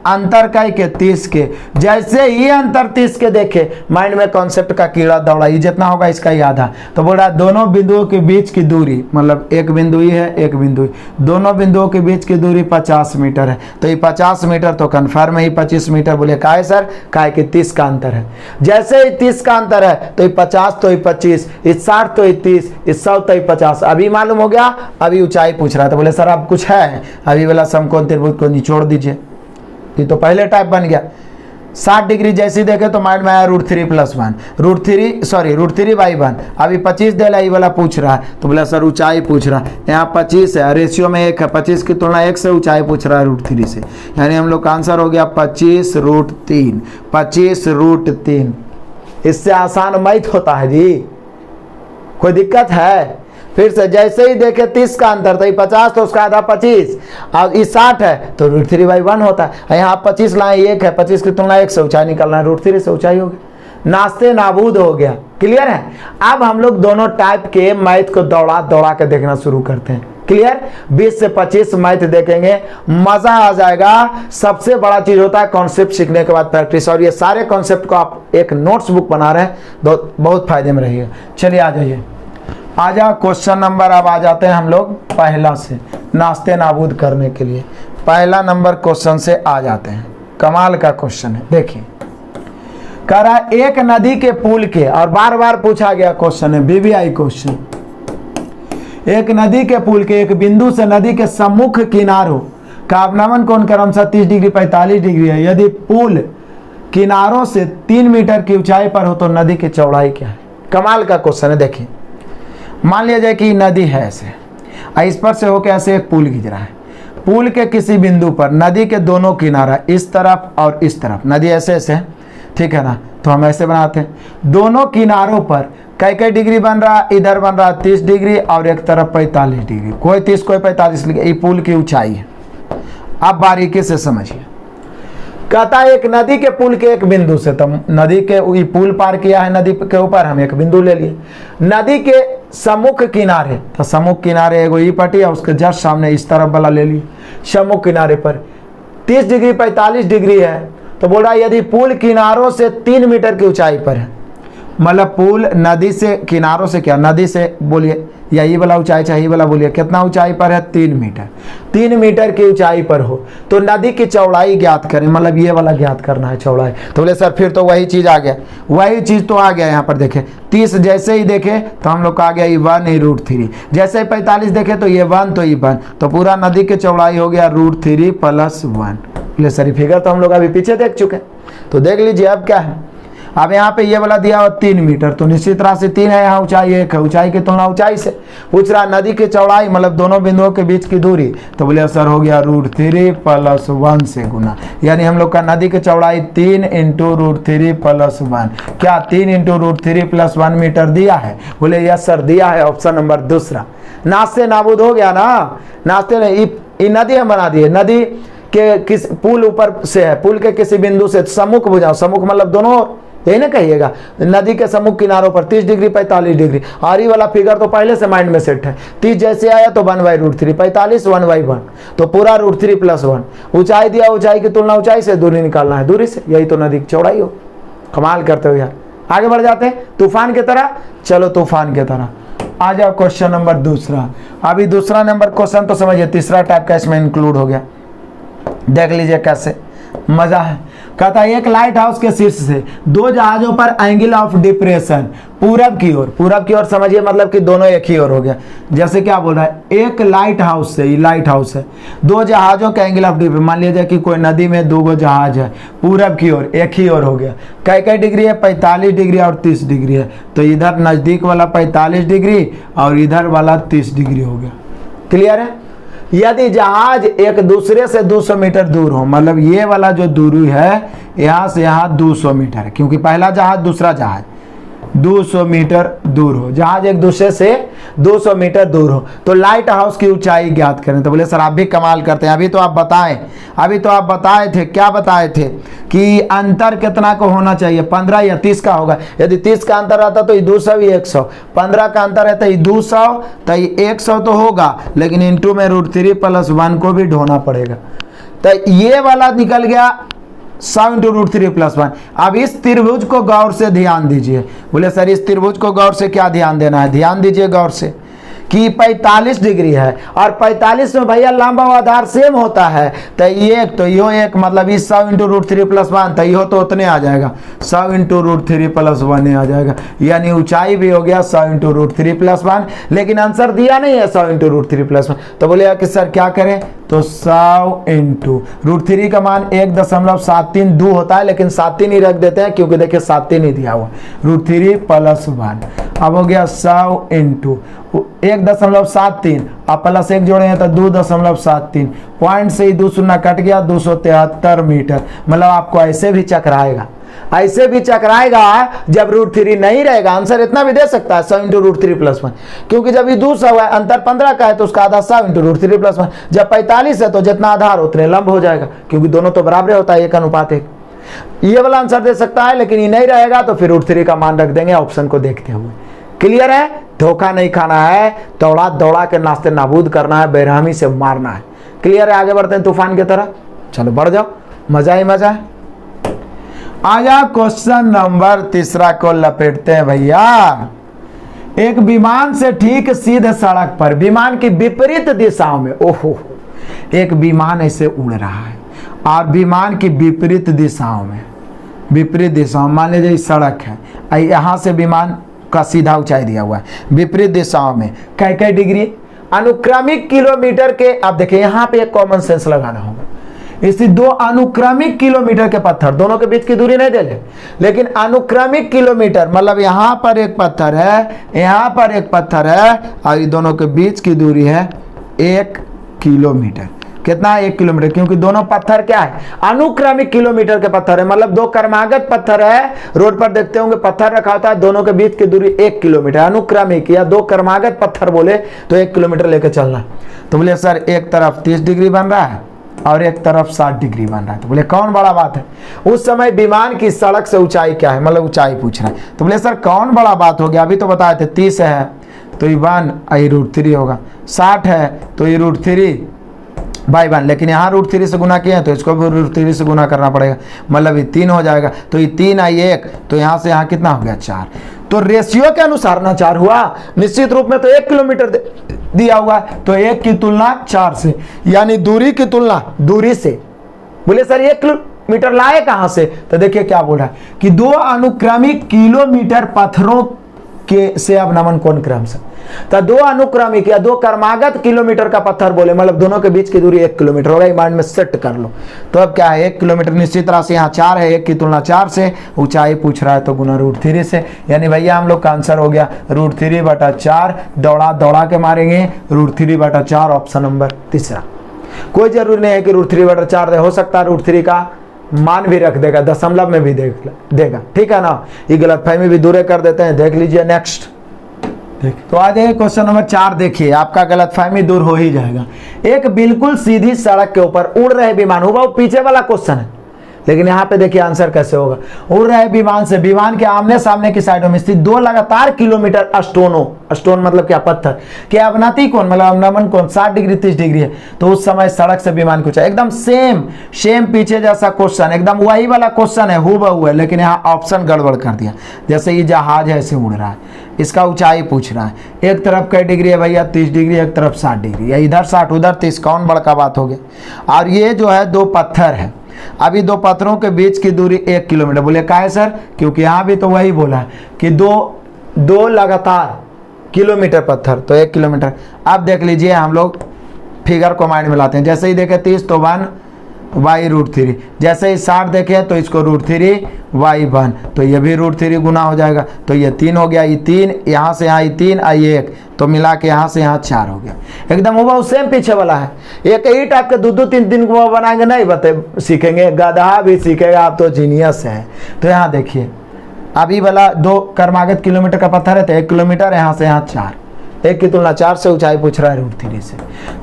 अंतर कई के 30 के, जैसे ही अंतर 30 के देखे, माइंड में कॉन्सेप्ट का कीड़ा दौड़ा, ये जितना होगा इसका ही आधा। तो बोल रहा है दोनों बिंदुओं के बीच की दूरी, मतलब एक बिंदु ही है, एक बिंदु, दोनों बिंदुओं के बीच की दूरी 50 मीटर है। तो ये 50 मीटर तो कन्फर्म है, 25 मीटर। बोले काहे सर? काहे कि 30 का अंतर है। जैसे ही 30 का अंतर है तो ये 50 तो ये 25, इस 60 तो ये 30, इस 100 तो ये 50। अभी मालूम हो गया, अभी ऊंचाई पूछ रहा था। बोले सर अब कुछ है? अभी वाला समकोण त्रिभुज को निचोड़ दीजिए। ये तो पहले टाइप बन गया। 60 डिग्री जैसे देखे तो माइंड में आया √3 + 1, √3/1। अभी 25 दे ला, ये वाला पूछ रहा है, तो बोला सर ऊंचाई पूछ रहा है। यहाँ 25 है, रेशियो में 1 है, 25 की तुलना 1 से, ऊंचाई पूछ रहा है √3 से। यानी हम लोग का आंसर हो गया 25√3, 25√3। इससे आसान मैथ होता है जी, कोई दिक्कत है? फिर से जैसे ही देखे 30 का अंतर, तो ये 50 तो उसका आधा 25, और ये 60 है तो √3/1 होता है। यहाँ 25 लाए 1 है, 25 की तुलना 1 से ऊंचाई निकलना है, √3 से ऊंचाई होगी, नास्ते नाबूद हो गया। क्लियर है। अब हम लोग दोनों टाइप के मैथ को दौड़ा दौड़ा के देखना शुरू करते हैं। क्लियर। 20 से 25 मैथ देखेंगे, मजा आ जाएगा। सबसे बड़ा चीज होता है कॉन्सेप्ट सीखने के बाद प्रैक्टिस, और ये सारे कॉन्सेप्ट को आप एक नोट्स बुक बना रहे हैं तो बहुत फायदे में रहिएगा। चलिए आ जाइए, आ जाओ क्वेश्चन नंबर। अब आ जाते हैं हम लोग पहला से, नास्ते नाबूद करने के लिए पहला नंबर क्वेश्चन से आ जाते हैं। कमाल का क्वेश्चन है, देखिए कह रहा है एक नदी के पुल के, और बार बार पूछा गया क्वेश्चन है, BBI क्वेश्चन। एक नदी के पुल के एक बिंदु से नदी के सम्मुख किनारों का अवनमन कोण क्रमशः 30 डिग्री 45 डिग्री है। यदि पुल किनारों से 3 मीटर की ऊंचाई पर हो तो नदी की चौड़ाई क्या है। कमाल का क्वेश्चन है। देखिए मान लिया जाए कि नदी है ऐसे, इस पर से होकर ऐसे एक पुल गुजरा है। पुल के किसी बिंदु पर नदी के दोनों किनारा, इस तरफ और इस तरफ, नदी ऐसे ऐसे है, ठीक है ना, तो हम ऐसे बनाते हैं। दोनों किनारों पर कई डिग्री बन रहा, इधर बन रहा 30 डिग्री और एक तरफ 45 डिग्री, कोई 30 कोई 45 लिखे। ये पुल की ऊंचाई है। आप बारीकी से समझिए। कहता है एक नदी के पुल के एक बिंदु से, तो नदी के पुल पार किया है, नदी के ऊपर हम एक बिंदु ले लिए। नदी के सम्मुख किनारे, तो सम्मुख किनारे एगो ई पट्टी है, उसके जस्ट सामने इस तरफ वाला ले लिए। सम्मुख किनारे पर 30 डिग्री 45 डिग्री है, तो बोल रहा है यदि पुल किनारों से 3 मीटर की ऊंचाई पर है, मतलब पुल नदी से किनारों से, क्या नदी से बोलिए, या ये वाला ऊंचाई चाहिए वाला बोलिए, कितना ऊंचाई पर है 3 मीटर। 3 मीटर की ऊंचाई पर हो तो नदी की चौड़ाई ज्ञात करें, मतलब ये वाला ज्ञात करना है चौड़ाई। तो बोले सर फिर तो वही चीज आ गया, वही चीज तो आ गया। यहाँ पर देखे 30 जैसे ही देखे तो हम लोग का आ गया ये 1 ही √3, जैसे ही 45 देखे तो ये 1 तो ये 1, तो पूरा नदी की चौड़ाई हो गया √3 + 1। बोले सर फिगर तो हम लोग अभी पीछे देख चुके, तो देख लीजिए अब क्या है। अब यहाँ पे ये वाला दिया हुआ 3 मीटर, तो निश्चित तरह से 3 है, यहाँ ऊंचाई 1 है, ऊंचाई की तुलना ऊंचाई से। पूछ रहा नदी की चौड़ाई मतलब दोनों बिंदुओं के बीच की दूरी, तो बोले सर हो गया √3 + 1 से गुना, यानी हम लोग का नदी की चौड़ाई 3 × √3 + 1, क्या 3 × √3 + 1 मीटर दिया है। बोले यस सर दिया है, ऑप्शन नंबर दूसरा। नास्ते नाबूद हो गया ना, नास्ते नहीं, नदी हम बना दिए। नदी के किस पुल ऊपर से है, पुल के किसी बिंदु से सम्मुख बुझाओ, सम्मुख मतलब दोनों, यही ना कहिएगा। नदी के सम्मुख किनारों पर 30 डिग्री 45 डिग्री, और ये वाला फिगर तो पहले से माइंड में सेट है। 30 जैसे आया तो 1/√3, 45 1/1, तो पूरा √3 + 1। ऊंचाई दिया, ऊंचाई की तुलना ऊंचाई से, दूरी निकालना है दूरी से, यही तो नदी की चौड़ाई हो। कमाल करते हो यार। आगे बढ़ जाते हैं तूफान की तरह। चलो तूफान की तरह आ जाओ, क्वेश्चन नंबर दूसरा। अभी दूसरा नंबर क्वेश्चन तो समझिए, तीसरा टाइप का इसमें इंक्लूड हो गया। देख लीजिए कैसे मजा है। कहता है एक लाइट हाउस के शीर्ष से 2 जहाजों पर एंगल ऑफ डिप्रेशन पूरब की ओर, पूरब की ओर समझिए मतलब कि दोनों एक ही ओर हो गया। जैसे क्या बोल रहा है, एक लाइट हाउस से, ये लाइट हाउस है, 2 जहाजों का एंगल ऑफ डिप्रेशन, मान लीजिए कि कोई नदी में 2 जहाज है, पूरब की ओर एक ही ओर हो गया। कई डिग्री है, 45 डिग्री और 30 डिग्री है, तो इधर नजदीक वाला 45 डिग्री और इधर वाला 30 डिग्री हो गया। क्लियर है। यदि जहाज एक दूसरे से 200 मीटर दूर हो, मतलब ये वाला जो दूरी है यहाँ से यहाँ 200 मीटर है, क्योंकि पहला जहाज दूसरा जहाज 200 मीटर दूर हो, जहाज एक दूसरे से 200 मीटर दूर हो, तो लाइट हाउस की ऊंचाई ज्ञात करें। तो बोले सर आप भी कमाल करते हैं, अभी तो आप बताए थे, क्या बताए थे कि अंतर कितना को होना चाहिए, 15 या 30 का होगा। यदि 30 का अंतर रहता तो ये 200 ही 100, 15 का अंतर रहता ये 200, तो ये 100 तो होगा, लेकिन इंटू में √3 + 1 को भी ढोना पड़ेगा। तो ये वाला निकल गया 100 × √3 + 1। अब इस त्रिभुज को गौर से ध्यान दीजिए। बोले सर इस त्रिभुज को गौर से क्या ध्यान देना है, ध्यान दीजिए गौर से कि 45 डिग्री है, और 45 में भैया लंबा आधार सेम होता है, तो यो एक मतलब इस 100 × √3 + 1, तो यो तो उतने आ जाएगा, 100 × √3 + 1 आ जाएगा, यानी ऊंचाई भी हो गया 100 × √3 + 1। लेकिन आंसर दिया नहीं है 100 × √3 + 1, तो बोले कि सर क्या करें, तो 100 × √3 का मान 1.732 होता है, लेकिन 7 ही रख देते हैं क्योंकि देखिए 7 ही दिया हुआ, √3 + 1। अब हो गया 100 × 1.73, आप +1 जोड़े हैं तो 2.73, पॉइंट से ही 2 शून्य कट गया, 273 मीटर। मतलब आपको ऐसे भी चक्राएगा, ऐसे भी चकराएगा जब √3 नहीं रहेगा। आंसर इतना भी दे सकता है 100 × √3 + 1, क्योंकि जब ये 200 है, अंतर 15 का है, तो उसका आधा 100 × √3 + 1। जब 45 है तो जितना आधार उतने लंब हो जाएगा, क्योंकि दोनों तो बराबर होता है 1:1। ये वाला आंसर दे सकता है, लेकिन ये नहीं रहेगा तो फिर √3 का मान रख देंगे ऑप्शन को देखते हुए। क्लियर है? धोखा नहीं खाना है, दौड़ा दौड़ा के नास्ते नाबूद करना है, बेरहमी से मारना है। क्लियर है? आगे बढ़ते हैं तूफान की तरह। चलो बढ़ जाओ, मजा ही मजा है। आजा क्वेश्चन नंबर 3 को लपेटते हैं भैया। एक विमान से ठीक सीधे सड़क पर, विमान की विपरीत दिशाओं में, ओहो, एक विमान ऐसे उड़ रहा है और विमान की विपरीत दिशाओं में, विपरीत दिशाओं, मान लीजिए सड़क है, यहां से विमान का सीधा ऊंचाई दिया हुआ है, विपरीत दिशाओं में कई डिग्री, अनुक्रमिक किलोमीटर के, अब देखिए यहां पे एक कॉमन सेंस लगाना होगा। इसी 2 अनुक्रमिक किलोमीटर के पत्थर, दोनों के बीच की दूरी नहीं दे ले, लेकिन अनुक्रमिक किलोमीटर मतलब यहां पर एक पत्थर है, यहां पर एक पत्थर है, और ये दोनों के बीच की दूरी है 1 किलोमीटर। कितना है? 1 किलोमीटर, क्योंकि दोनों पत्थर क्या है? अनुक्रमिक किलोमीटर के पत्थर है, मतलब 2 क्रमागत पत्थर है। रोड पर देखते होंगे पत्थर रखा होता है, दोनों के बीच की दूरी 1 किलोमीटर। अनुक्रमिक या 2 क्रमागत पत्थर बोले तो 1 किलोमीटर लेकर चलना। तो बोले सर एक तरफ 30 डिग्री बन रहा है और एक तरफ 60 डिग्री बन रहा है। तो बोले कौन बड़ा बात है? उस समय विमान की सड़क से ऊंचाई क्या है, मतलब ऊंचाई पूछ रहा है। तो बोले सर कौन बड़ा बात हो गया? अभी तो बताए थे 30 है तो ये 1 √3 होगा, 60 है तो ये √3/1, लेकिन यहाँ √3 से गुना किए हैं तो इसको भी √3 से गुना करना पड़ेगा, मतलब ये 3 हो जाएगा। तो ये 3 आई 1, तो यहाँ से यहाँ कितना हो गया? 4। तो रेशियो के अनुसार ना 4 हुआ, निश्चित रूप में तो 1 किलोमीटर दिया हुआ है, तो 1 की तुलना 4 से, यानी दूरी की तुलना दूरी से। बोले सर 1 किलोमीटर लाए कहां से? तो देखिए क्या बोल रहा है कि 2 अनुक्रमिक किलोमीटर पत्थरों के से अब नमन कोण क्रम से, तो 2 अनुक्रमिक या 2 क्रमागत किलोमीटर का पत्थर बोले, मतलब दोनों के बीच की दूरी 1 किलोमीटर होगा। माइंड में सेट कर लो। तो अब क्या है? 1 किलोमीटर निश्चित राशि यहाँ 4 है, 1 की तुलना 4 से, ऊंचाई पूछ रहा है तो गुना √3 से, यानी भैया हम लोग का आंसर हो गया √3/4। दौड़ा दौड़ा के मारेंगे, √3/4 ऑप्शन नंबर 3। कोई जरूरी नहीं है कि √3/4 हो सकता है √3 का मान भी रख देगा, दशमलव में भी देगा, ठीक है ना। ये गलतफहमी भी दूर कर देते हैं। देख लीजिए नेक्स्ट। तो आ जाइए क्वेश्चन नंबर 4, देखिए आपका गलतफहमी दूर हो ही जाएगा। एक बिल्कुल सीधी सड़क के ऊपर उड़ रहे विमान, वो पीछे वाला क्वेश्चन है, लेकिन यहाँ पे देखिए आंसर कैसे होगा। उड़ रहे विमान से, विमान के आमने सामने की साइडों में स्थित 2 लगातार किलोमीटर स्टोन मतलब क्या? पत्थर के अवनति कोण मतलब अवनमन कोण 60 डिग्री 30 डिग्री है। तो उस समय सड़क से विमान को चाहिए, एकदम सेम पीछे जैसा क्वेश्चन, एकदम वही वाला क्वेश्चन है, हूबहू है, लेकिन यहाँ ऑप्शन गड़बड़ कर दिया। जैसे ये जहाज है ऐसे उड़ रहा है, इसका ऊंचाई पूछ रहा है, एक तरफ कई डिग्री है भैया? 30 डिग्री, एक तरफ 60 डिग्री, या इधर 60 उधर 30, कौन बड़का बात हो गया? और ये जो है 2 पत्थर है, अभी 2 पत्थरों के बीच की दूरी 1 किलोमीटर। बोले का है सर? क्योंकि यहाँ भी तो वही बोला है कि दो लगातार किलोमीटर पत्थर, तो 1 किलोमीटर। अब देख लीजिए हम लोग फिगर को माइंड में लाते हैं। जैसे ही देखे 30 तो 1/√3, जैसे ही 60 देखे तो इसको √3/1, तो ये भी √3 गुना हो जाएगा, तो ये 3 हो गया, ये 3 यहाँ से यहाँ, ये 3 आई 1, तो मिला के यहाँ से यहाँ 4 हो गया। एकदम वो सेम पीछे वाला है। एक ही टाइप के 2-2 3-3 को बनाएंगे नहीं बते सीखेंगे, गधा भी सीखेगा। आप तो जीनियस है। तो यहाँ देखिए अभी वाला 2 क्रमागत किलोमीटर का पत्थर है, तो 1 किलोमीटर, यहाँ से यहाँ 4, 1 की तुलना 4 से, ऊंचाई पूछ रहा है √3 से।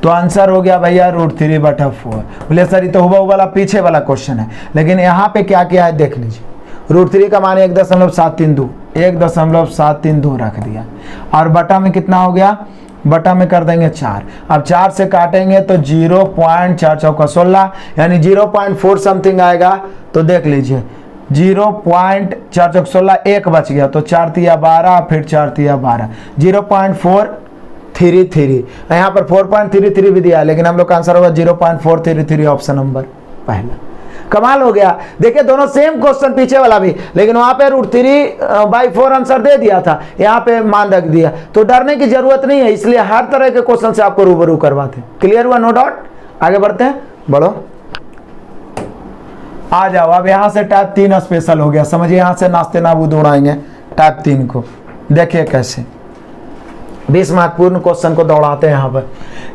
तो आंसर हो गया भैया √3/4। बोले सर ये तो हुआ वाला पीछे वाला क्वेश्चन है, लेकिन यहाँ पे क्या किया है देख लीजिए। √3 का मान 1.732 रख दिया, और बटा में कितना हो गया? बटा में कर देंगे 4। अब 4 से काटेंगे तो 0.4 यानी 0.4 समथिंग आएगा। तो देख लीजिए 0.4 1 बच गया, तो 4 तिया 12, फिर 4 तिया 12, 0.433। यहाँ पर 4.33 भी दिया, लेकिन हम लोग का आंसर होगा 0.433 ऑप्शन नंबर पहला। कमाल हो गया। देखिए दोनों सेम क्वेश्चन, पीछे वाला भी, लेकिन वहां पे √3/4 आंसर दे दिया था, यहाँ पे मान रख दिया। तो डरने की जरूरत नहीं है, इसलिए हर तरह के क्वेश्चन से आपको रूबरू करवाते हैं। क्लियर हुआ? No doubt. आगे बढ़ते हैं, बढ़ो, आ जाओ। अब यहां से टाइप 3 स्पेशल हो गया, समझिए। यहां से नाश्ते नाबूद उड़ाएंगे टाइप 3 को। देखिए कैसे, 20 महत्वपूर्ण क्वेश्चन को दौड़ाते हैं यहाँ पर।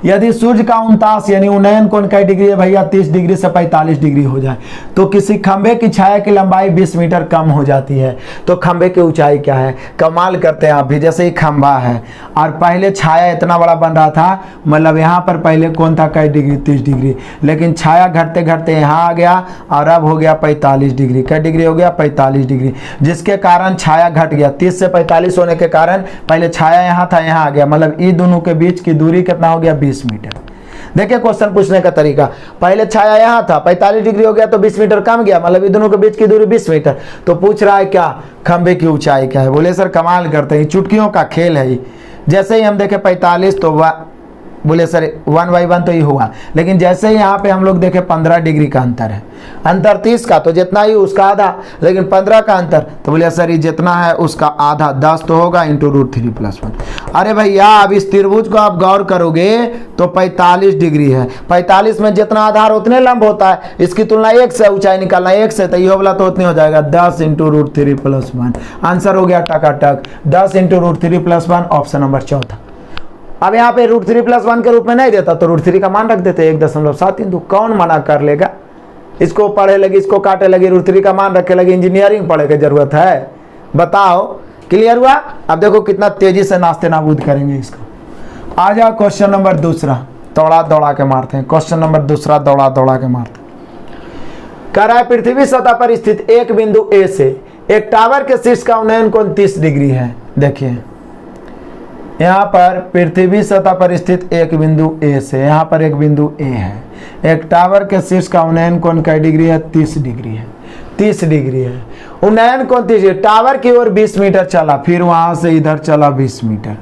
यदि सूर्य का उनतास यानी उन्नयन कोण कई डिग्री है भैया, 30 डिग्री से 45 डिग्री हो जाए तो किसी खंबे की छाया की लंबाई 20 मीटर कम हो जाती है, तो खंबे की ऊंचाई क्या है? कमाल करते हैं आप भी। जैसे ही खंबा है और पहले छाया इतना बड़ा बन रहा था, मतलब यहाँ पर पहले कौन था कई डिग्री, 30 डिग्री, लेकिन छाया घटते घटते यहाँ आ गया और अब हो गया 45 डिग्री। कई डिग्री हो गया? 45 डिग्री, जिसके कारण छाया घट गया। 30 से 45 होने के कारण पहले छाया यहाँ था, यहाँ आ गया, मतलब इन दोनों के बीच की दूरी कितना हो गया? 20 मीटर। देखिए क्वेश्चन पूछने का तरीका, पहले छाया यहाँ था, 45 डिग्री हो गया तो 20 मीटर कम गया, मतलब इन दोनों के बीच की दूरी 20 मीटर। तो पूछ रहा है क्या? खंबे की ऊंचाई क्या है? बोले सर कमाल करते हैं, चुटकियों का खेल है। जैसे ही हम देखे 45 तो बोले सर 1/1 तो ही हुआ, लेकिन जैसे ही यहाँ पे हम लोग देखे 15 डिग्री का अंतर है, अंतर 30 का तो जितना ही उसका आधा, लेकिन 15 का अंतर तो बोले सर ये जितना है उसका आधा 10 तो होगा इंटू √3+1। अरे भैया अब इस त्रिभुज को आप गौर करोगे तो 45 डिग्री है, 45 में जितना आधार उतने लंब होता है, इसकी तुलना 1 से, ऊंचाई निकालना 1 से, तो ये वाला तो उतने हो जाएगा 10 इंटू √3+1। आंसर हो गया टकाटक 10 इंटू √3+1, ऑप्शन नंबर चौथा। अब यहाँ पे √3+1 के रूप में नहीं देता तो √3 का मान रख देते 1.732। कौन मना कर लेगा? इसको पढ़े लगी, इसको काटे लगी, √3 का मान रखे लगी, इंजीनियरिंग पढ़े की जरूरत है? बताओ, क्लियर हुआ? अब देखो कितना तेजी से नास्ते नाबूद करेंगे इसको। आ जाओ क्वेश्चन नंबर दूसरा, दौड़ा दौड़ा के मारते हैं। क्वेश्चन नंबर दूसरा दौड़ा दौड़ा के मारते हैं। कह रहा है पृथ्वी सतह पर स्थित एक बिंदु ए से एक टावर के शीर्ष का उन्नयन कोण 30 डिग्री है। देखिए यहाँ पर पृथ्वी सतह पर स्थित एक बिंदु ए से, यहाँ पर एक बिंदु ए है, एक टावर के शीर्ष का उन्नयन कोण कई डिग्री है? 30 डिग्री है। 30 डिग्री है उन्नयन कोण 30। टावर की ओर 20 मीटर चला, फिर वहां से इधर चला 20 मीटर,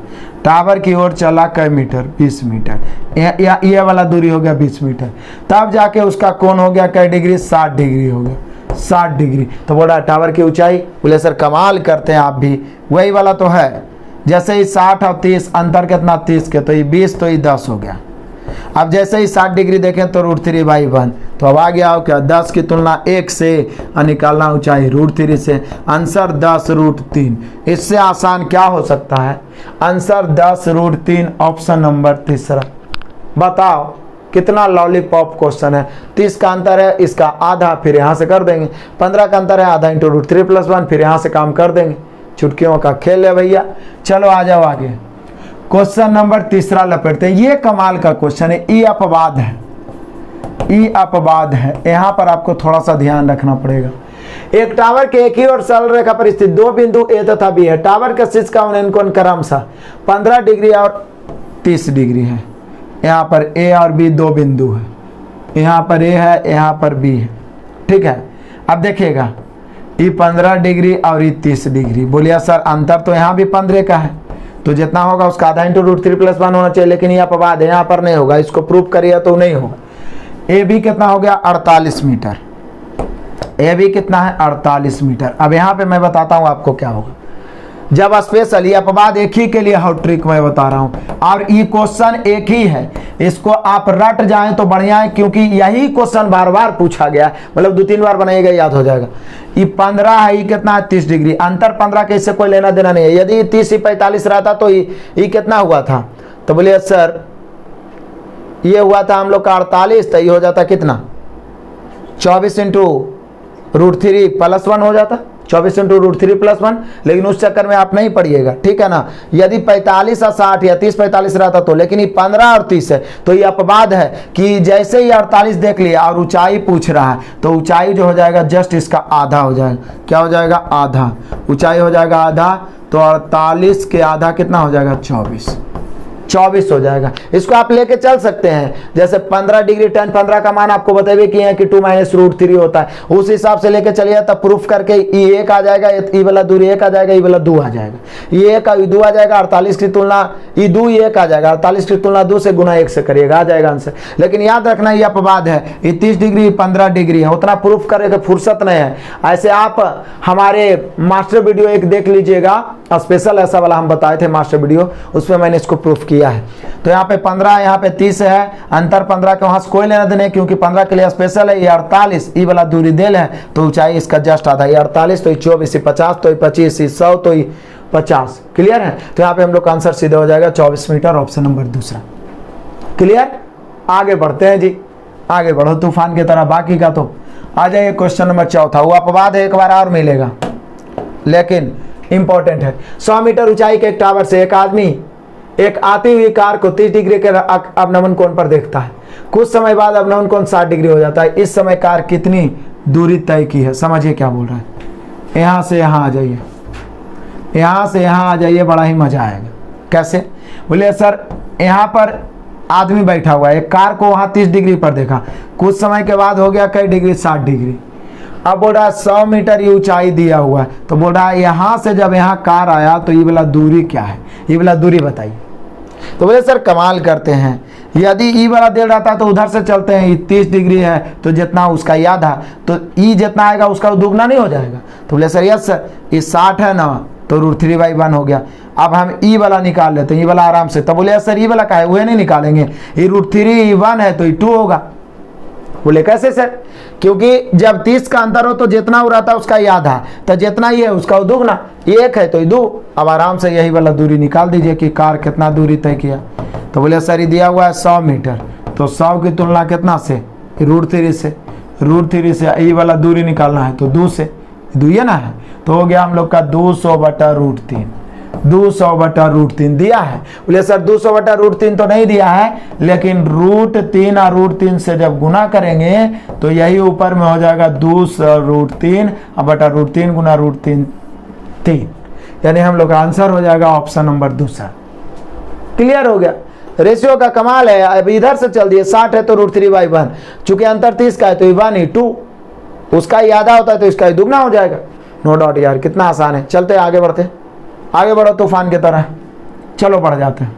टावर की ओर चला कई मीटर? 20 मीटर। ये वाला दूरी हो गया 20 मीटर, तब जाके उसका कोण हो गया कई डिग्री? 60 डिग्री हो गया, 60 डिग्री। तो बोला टावर की ऊंचाई, बोले सर कमाल करते हैं आप भी, वही वाला तो है। जैसे ही 60 और 30 अंतर कितना? 30 के, तो ये 20 तो ये 10 हो गया। अब जैसे ही 60 डिग्री देखें तो √3/1, तो अब आ गया हो क्या? 10 की तुलना 1 से और निकालना ऊंचाई √3 से, आंसर 10√3। इससे आसान क्या हो सकता है? आंसर 10√3, ऑप्शन नंबर तीसरा। बताओ कितना लॉलीपॉप क्वेश्चन है। 30 का अंतर है, इसका आधा, फिर यहाँ से कर देंगे। 15 का अंतर है, आधा इंटू √3+1, फिर यहाँ से काम कर देंगे। चुटकियों का खेल है भैया। चलो आ जाओ आगे, क्वेश्चन नंबर तीसरा लपेटते हैं। ये कमाल का क्वेश्चन है, ई अपवाद है, ई अपवाद है। यहाँ पर आपको थोड़ा सा ध्यान रखना पड़ेगा। एक टावर के एक ही और सरल रेखा पर स्थित दो बिंदु ए तथा बी है। टावर के शीर्ष का उन्नयन कोण क्रमशः 15 डिग्री और 30 डिग्री है। यहाँ पर ए और बी दो बिंदु है, यहाँ पर ए है, यहाँ पर बी है, ठीक है। अब देखिएगा ये 15 डिग्री और ये 30 डिग्री। बोलिए सर अंतर तो यहाँ भी 15 का है, तो जितना होगा उसका आधा इंटू √3+1 होना चाहिए, लेकिन ये अपवाद है, यहाँ पर नहीं होगा। इसको प्रूव करिए तो नहीं होगा। ए बी कितना हो गया? 48 मीटर। ए बी कितना है? 48 मीटर। अब यहाँ पे मैं बताता हूँ आपको क्या होगा जब स्पेशल, ये अपवाद एक ही के लिए हॉट ट्रिक मैं बता रहा हूँ, और ये क्वेश्चन एक ही है। इसको आप रट जाएं तो बढ़िया है, क्योंकि यही क्वेश्चन बार बार पूछा गया, मतलब 2-3 बार बनाइएगा याद हो जाएगा। ये 15 है, ये कितना है? 30 डिग्री। अंतर 15 के, इससे कोई लेना देना नहीं है। यदि 30 से 45 रहता तो ये कितना हुआ था? तो बोलिए सर ये हुआ था हम लोग का 48, तो ये हो जाता कितना? 24 इंटू √3+1 हो जाता, 24 इंटू √3+1। लेकिन उस चक्कर में आप नहीं पढ़िएगा, ठीक है ना। यदि 45 और 60 या 30-45 रहता तो, लेकिन ये 15 और 30 है, तो ये अपवाद है कि जैसे ही 48 देख लिया और ऊंचाई पूछ रहा है, तो ऊंचाई जो हो जाएगा जस्ट इसका आधा हो जाएगा। क्या हो जाएगा? आधा। ऊंचाई हो जाएगा आधा, तो 48 के आधा कितना हो जाएगा? 24 हो जाएगा। इसको आप लेके चल सकते हैं, जैसे 15 डिग्री tan 15 का मान आपको बताइए कि 2 - √3 होता है, उस हिसाब से लेके चलिए, तब प्रूफ करके ये 1 आ जाएगा, ये वाला दूरी 1 आ जाएगा, ये वाला 2 आ जाएगा, ये 1 और 2 आ जाएगा। 48 की तुलना ये 2 1 आ जाएगा, 48 की तुलना 2 से गुना 1 से करिएगा, आ जाएगा आंसर। लेकिन याद रखना ये अपवाद है, ये 30 डिग्री 15 डिग्री है, उतना प्रूफ करने की फुर्सत नहीं है। ऐसे आप हमारे मास्टर वीडियो एक देख लीजिएगा, स्पेशल ऐसा वाला हम बताए थे मास्टर वीडियो, उसमें मैंने इसको प्रूफ किया है। तो यहाँ पे 15, यहाँ पे 30 है, अंतर 15 के वहां से कोई लेना देना, क्योंकि 15 के लिए स्पेशल है। ये 48, ये वाला दूरी देल है, तो ऊंचाई इसका जस्ट आधा। ये 48 तो ये 24, 50 तो ये 25, 100 तो ये 50। क्लियर है? तो यहाँ पे हम लोग का आंसर सीधा हो जाएगा 24 मीटर, ऑप्शन नंबर दूसरा। क्लियर? आगे बढ़ते हैं जी, आगे बढ़ो तूफान की तरह। बाकी का तो आ जाइए क्वेश्चन नंबर चौथा। वो अपवाद है, एक बार और मिलेगा लेकिन इंपॉर्टेंट है। 100 मीटर ऊंचाई के एक टावर से एक आदमी एक आती हुई कार को 30 डिग्री के अवनमन कोण पर देखता है। कुछ समय बाद अवनमन कोण 60 डिग्री हो जाता है। इस समय कार कितनी दूरी तय की है? समझिए क्या बोल रहा है। यहाँ से यहाँ आ जाइए, यहाँ से यहाँ आ जाइए, बड़ा ही मजा आएगा। कैसे? बोले सर यहाँ पर आदमी बैठा हुआ है, एक कार को वहाँ 30 डिग्री पर देखा, कुछ समय के बाद हो गया कई डिग्री? 60 डिग्री। अब बोल रहा है 100 मीटर ये ऊंचाई दिया हुआ है, तो बोल रहा है यहाँ से जब यहाँ कार आया तो ये वाला दूरी क्या है? ये वाला दूरी बताइए। तो बोले सर कमाल करते हैं, यदि ई वाला दे रहा था तो उधर से चलते हैं, ये 30 डिग्री है तो जितना उसका याद है तो ई जितना आएगा उसका दुगना नहीं हो जाएगा? तो बोले सर यस सर, ये 60 है ना तो √3/1 हो गया। अब हम ई वाला निकाल लेते हैं, ई वाला आराम से। तब बोले सर ई वाला का है? वह नहीं निकालेंगे, ये √3/1 है तो ये 2 होगा। बोले कैसे सर? क्योंकि जब 30 का अंतर हो तो जितना हो रहा था उसका याद है, तो जितना ही है उसका दुगना, 1 है तो 2। अब आराम से यही वाला दूरी निकाल दीजिए कि कार कितना दूरी तय किया। तो बोले सर ये दिया हुआ है 100 मीटर, तो 100 की तुलना कितना से? √3 से। √3 से ये वाला दूरी निकालना है तो 2 से, 2 ये ना है, तो हो गया हम लोग का 200/√3। 200/√3 दिया है। बोले सर 200/√3 तो नहीं दिया है, लेकिन √3 और √3 से जब गुना करेंगे तो यही ऊपर में हो जाएगा 200√3/√3 गुना √3 3, यानी हम लोग का आंसर हो जाएगा ऑप्शन नंबर दूसरा। क्लियर हो गया? रेशियो का कमाल है। अब इधर से चल दिए, 60 है तो √3/1, चूंकि अंतर 30 का है तो 1 ही 2, उसका ही आधा होता है तो इसका ही दुगना हो जाएगा। नो डाउट यार, कितना आसान है। चलते आगे बढ़ते, आगे बढ़ो तूफान की तरह। चलो बढ़ जाते हैं।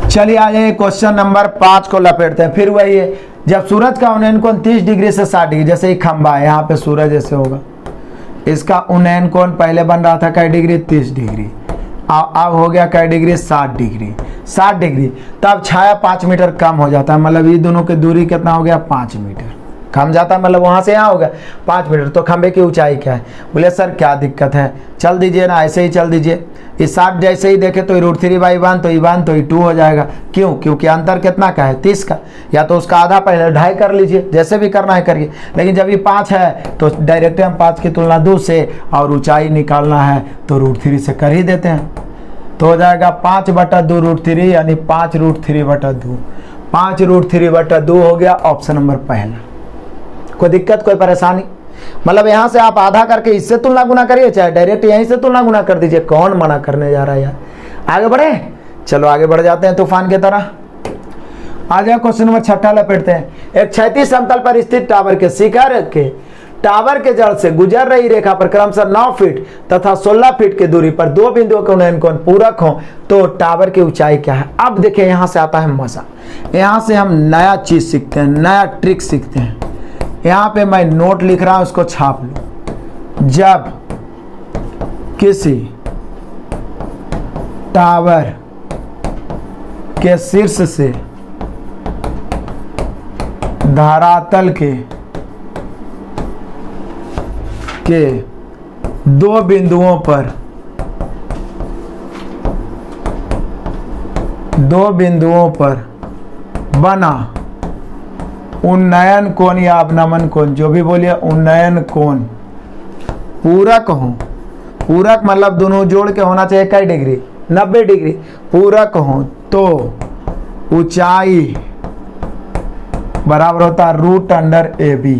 चलिए आ जाइए क्वेश्चन नंबर 5 को लपेटते हैं। फिर वही है, जब सूरज का उन्नयन कोण 30 डिग्री से 60 डिग्री, जैसे ही खंबा है यहाँ पे सूरज ऐसे होगा, इसका उन्नयन कोण पहले बन रहा था कई डिग्री? 30 डिग्री। अब हो गया कई डिग्री? 60 डिग्री। 60 डिग्री, तब छाया 5 मीटर कम हो जाता है, मतलब ये दोनों की दूरी कितना हो गया? 5 मीटर कम जाता है, मतलब वहाँ से यहाँ हो गया 5 मीटर। तो खंबे की ऊंचाई क्या है? बोले सर क्या दिक्कत है, चल दीजिए ना, ऐसे ही चल दीजिए। इस 60 जैसे ही देखे तो √3/1 तो 1 तो 2 हो जाएगा। क्यों? क्योंकि अंतर कितना का है? 30 का। या तो उसका आधा पहले 2.5 कर लीजिए, जैसे भी करना है करिए। लेकिन जब ये 5 है तो डायरेक्ट हम 5 की तुलना 2 से, और ऊंचाई निकालना है तो √3 से कर ही देते हैं। तो हो जाएगा 5/2 √3, यानी 5√3/2। 5√3/2 हो गया ऑप्शन नंबर पहला। कोई दिक्कत, कोई परेशानी? मतलब यहाँ से आप आधा करके इससे तुलना गुना करिए, चाहे डायरेक्ट यहीं से तुलना गुना कर दीजिए। कौन मना करने जा रहा है यार? आगे बढ़े, चलो आगे बढ़ जाते हैं तूफान की तरह। आ जाए क्वेश्चन नंबर 6 लपेटते हैं। एक क्षैतिज समतल पर स्थित टावर के शिखर के टावर के जड़ से गुजर रही रेखा पर क्रमशः 9 फीट तथा 16 फीट की दूरी पर 2 बिंदुओं के उन्नयन कोण पूरक हो तो टावर की ऊंचाई क्या है? अब देखिए यहाँ से आता है मजा, यहाँ से हम नया चीज सीखते हैं, नया ट्रिक सीखते हैं। यहाँ पे मैं नोट लिख रहा हूं, उसको छाप लो। जब किसी टावर के शीर्ष से धरातल के 2 बिंदुओं पर 2 बिंदुओं पर बना उन्नयन कोण या अवनमन कोण, जो भी बोलिए, उन्नयन कोण पूरक हो। पूरक मतलब दोनों जोड़ के होना चाहिए कई डिग्री? 90 डिग्री। पूरक हो तो ऊंचाई बराबर होता है √AB,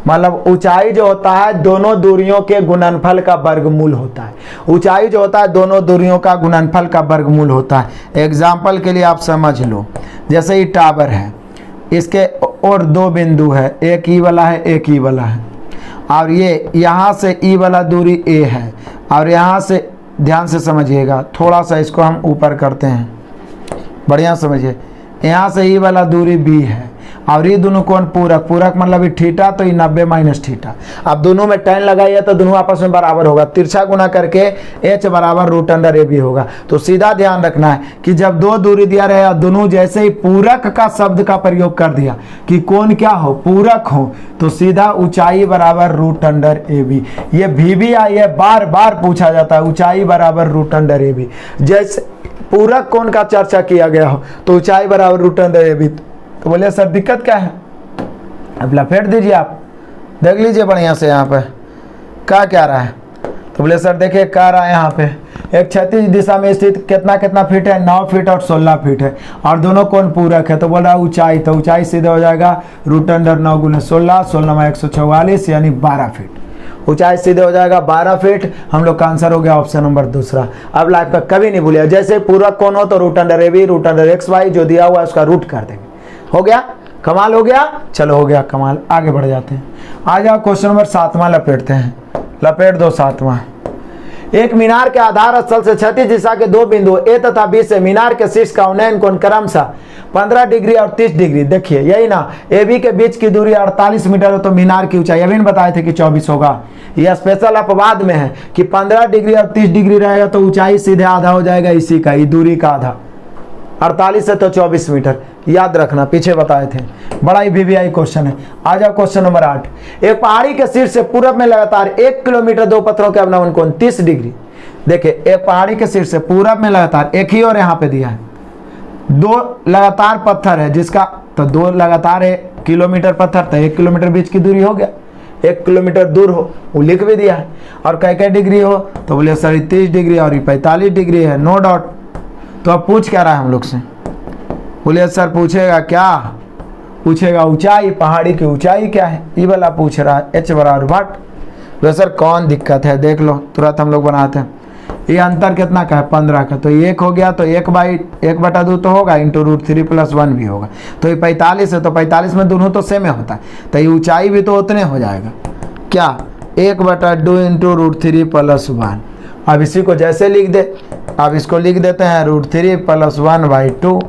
मतलब ऊंचाई जो होता है दोनों दूरियों के गुणनफल का वर्गमूल होता है। ऊंचाई जो होता है दोनों दूरियों का गुणनफल का वर्गमूल होता है। एग्जाम्पल के लिए आप समझ लो, जैसे ये टावर है, इसके और 2 बिंदु है, एक ई वाला है, एक ई वाला है, और ये यहाँ से ई वाला दूरी A है, और यहाँ से ध्यान से समझिएगा, थोड़ा सा इसको हम ऊपर करते हैं, बढ़िया समझिए। यहाँ से ई वाला दूरी B है, और ये दोनों कोण पूरक, पूरक मतलब ये थीटा, तो ये 90 माइनस थीटा। अब दोनों में tan लगाइए तो दोनों आपस में बराबर होगा, तिरछा गुना करके h बराबर रूट अंडर ए बी होगा। तो सीधा ध्यान रखना है कि जब दो दूरी दिया रहे, दोनों जैसे ही पूरक का शब्द का प्रयोग कर दिया कि कोण क्या हो, पूरक हो, तो सीधा ऊंचाई बराबर रूट अंडर ए बी। ये भी आई है, बार बार पूछा जाता है, ऊंचाई बराबर रूट अंडर ए बी। जैसे पूरक कोण का चर्चा किया गया हो तो ऊंचाई बराबर रूट अंडर ए बी। तो बोले सर दिक्कत क्या है, अब लपेट दीजिए, आप देख लीजिए बढ़िया से यहाँ पे क्या रहा है। तो बोले सर देखिए क्या रहा है यहाँ पे, एक क्षैतिज दिशा में स्थित कितना फीट है, 9 फीट और 16 फीट है, और दोनों कोण पूरक है। तो बोल रहा है ऊंचाई, तो ऊंचाई सीधे हो जाएगा रूट अंडर 9 गुना 16, 16 में 144 यानी 12 फीट। ऊंचाई सीधे हो जाएगा 12 फीट। हम लोग का आंसर हो गया ऑप्शन नंबर दूसरा। अब लाइफ में कभी नहीं भूलिए, जैसे पूरक कोण हो तो root under A B, root under X Y जो दिया हुआ है उसका रूट कर देंगे। हो गया, कमाल हो गया, चलो हो गया कमाल, आगे बढ़ जाते हैं। आ जाओ क्वेश्चन नंबर 7वां लपेटते हैं, लपेट दो 7वां। एक मीनार के आधार स्थल से क्षैतिज दिशा के दो बिंदु ए तथा बी से मीनार के शीर्ष का उन्नयन कोण क्रमशः 15 डिग्री और 30 डिग्री। देखिए यही ना, ए बी के बीच की दूरी 48 मीटर हो तो मीनार की ऊंचाई अभी बताए थे कि 24 होगा। यह स्पेशल अपवाद में है कि 15 डिग्री और 30 डिग्री रहेगा तो ऊंचाई सीधे आधा हो जाएगा इसी का, ये दूरी का आधा, 48 है तो 24 मीटर। याद रखना, पीछे बताए थे, बड़ा ही वीवीआई क्वेश्चन है। आ जाओ क्वेश्चन नंबर 8। एक पहाड़ी के शीर्ष से पूरब में लगातार 1 किलोमीटर दो पत्थरों के अवनमन कोण 30 डिग्री। देखिए एक पहाड़ी के शीर्ष से पूरब में लगातार, एक ही और यहाँ पे दिया है, 2 लगातार पत्थर है जिसका, तो 2 लगातार है किलोमीटर पत्थर, तो 1 किलोमीटर बीच की दूरी हो गया, 1 किलोमीटर दूर हो वो लिख भी दिया है। और कै डिग्री हो, तो बोले सर 30 डिग्री और 45 डिग्री है, नो डाउट। तो अब पूछ क्या रहा है हम लोग से, बोले सर पूछेगा क्या, पूछेगा ऊंचाई, पहाड़ी की ऊंचाई क्या है, ये वाला पूछ रहा है, h बराबर वाट। बोले सर कौन दिक्कत है, देख लो तुरंत हम लोग बनाते हैं। ये अंतर कितना का है, 15 का, तो 1 हो गया, तो 1/2 तो होगा, इंटू रूट 3 + 1 भी होगा, तो ये 45 है, तो 45 में दोनों तो सेम होता है, तो ये ऊंचाई भी तो उतने हो जाएगा, क्या 1/2 इंटू रूट 3 + 1। अब इसी को जैसे लिख दे, अब इसको लिख देते हैं रूट 3 + 1/2।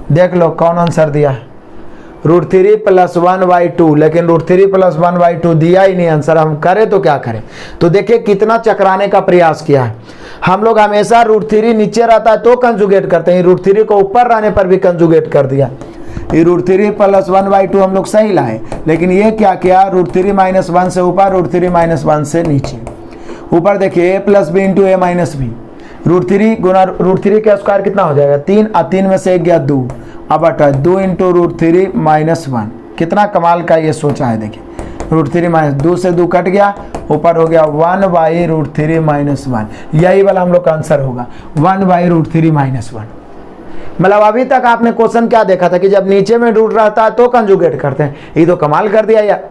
देख लो कौन आंसर दिया है, रूट 3 + 1/2, लेकिन रूट 3 + 1/2 दिया ही नहीं आंसर। हम करें तो क्या करें, तो देखिए कितना चकराने का प्रयास किया है। हम लोग हमेशा रूट 3 नीचे रहता है तो कंजुगेट करते हैं, रूट 3 को ऊपर रहने पर भी कंजुगेट कर दिया। ये रूट 3 + 1/2 हम लोग सही लाए, लेकिन ये क्या किया, रूट 3 - 1 से ऊपर, रूट 3 - 1 से नीचे। ऊपर देखिए a + b × a - b, root 3 गुना रूट 3 का स्क्वायर कितना हो जाएगा, 3, और 3 में से 1 गया 2, अब बटा 2 इंटू रूट 3 - 1। कितना कमाल का ये सोचा है, देखिए रूट 3 - 2 से 2 कट गया, ऊपर हो गया 1/√3 - 1। यही वाला हम लोग का आंसर होगा, 1/√3 - 1। मतलब अभी तक आपने क्वेश्चन क्या देखा था कि जब नीचे में रूट रहता है तो कंजुगेट करते हैं, ये तो कमाल कर दिया यार।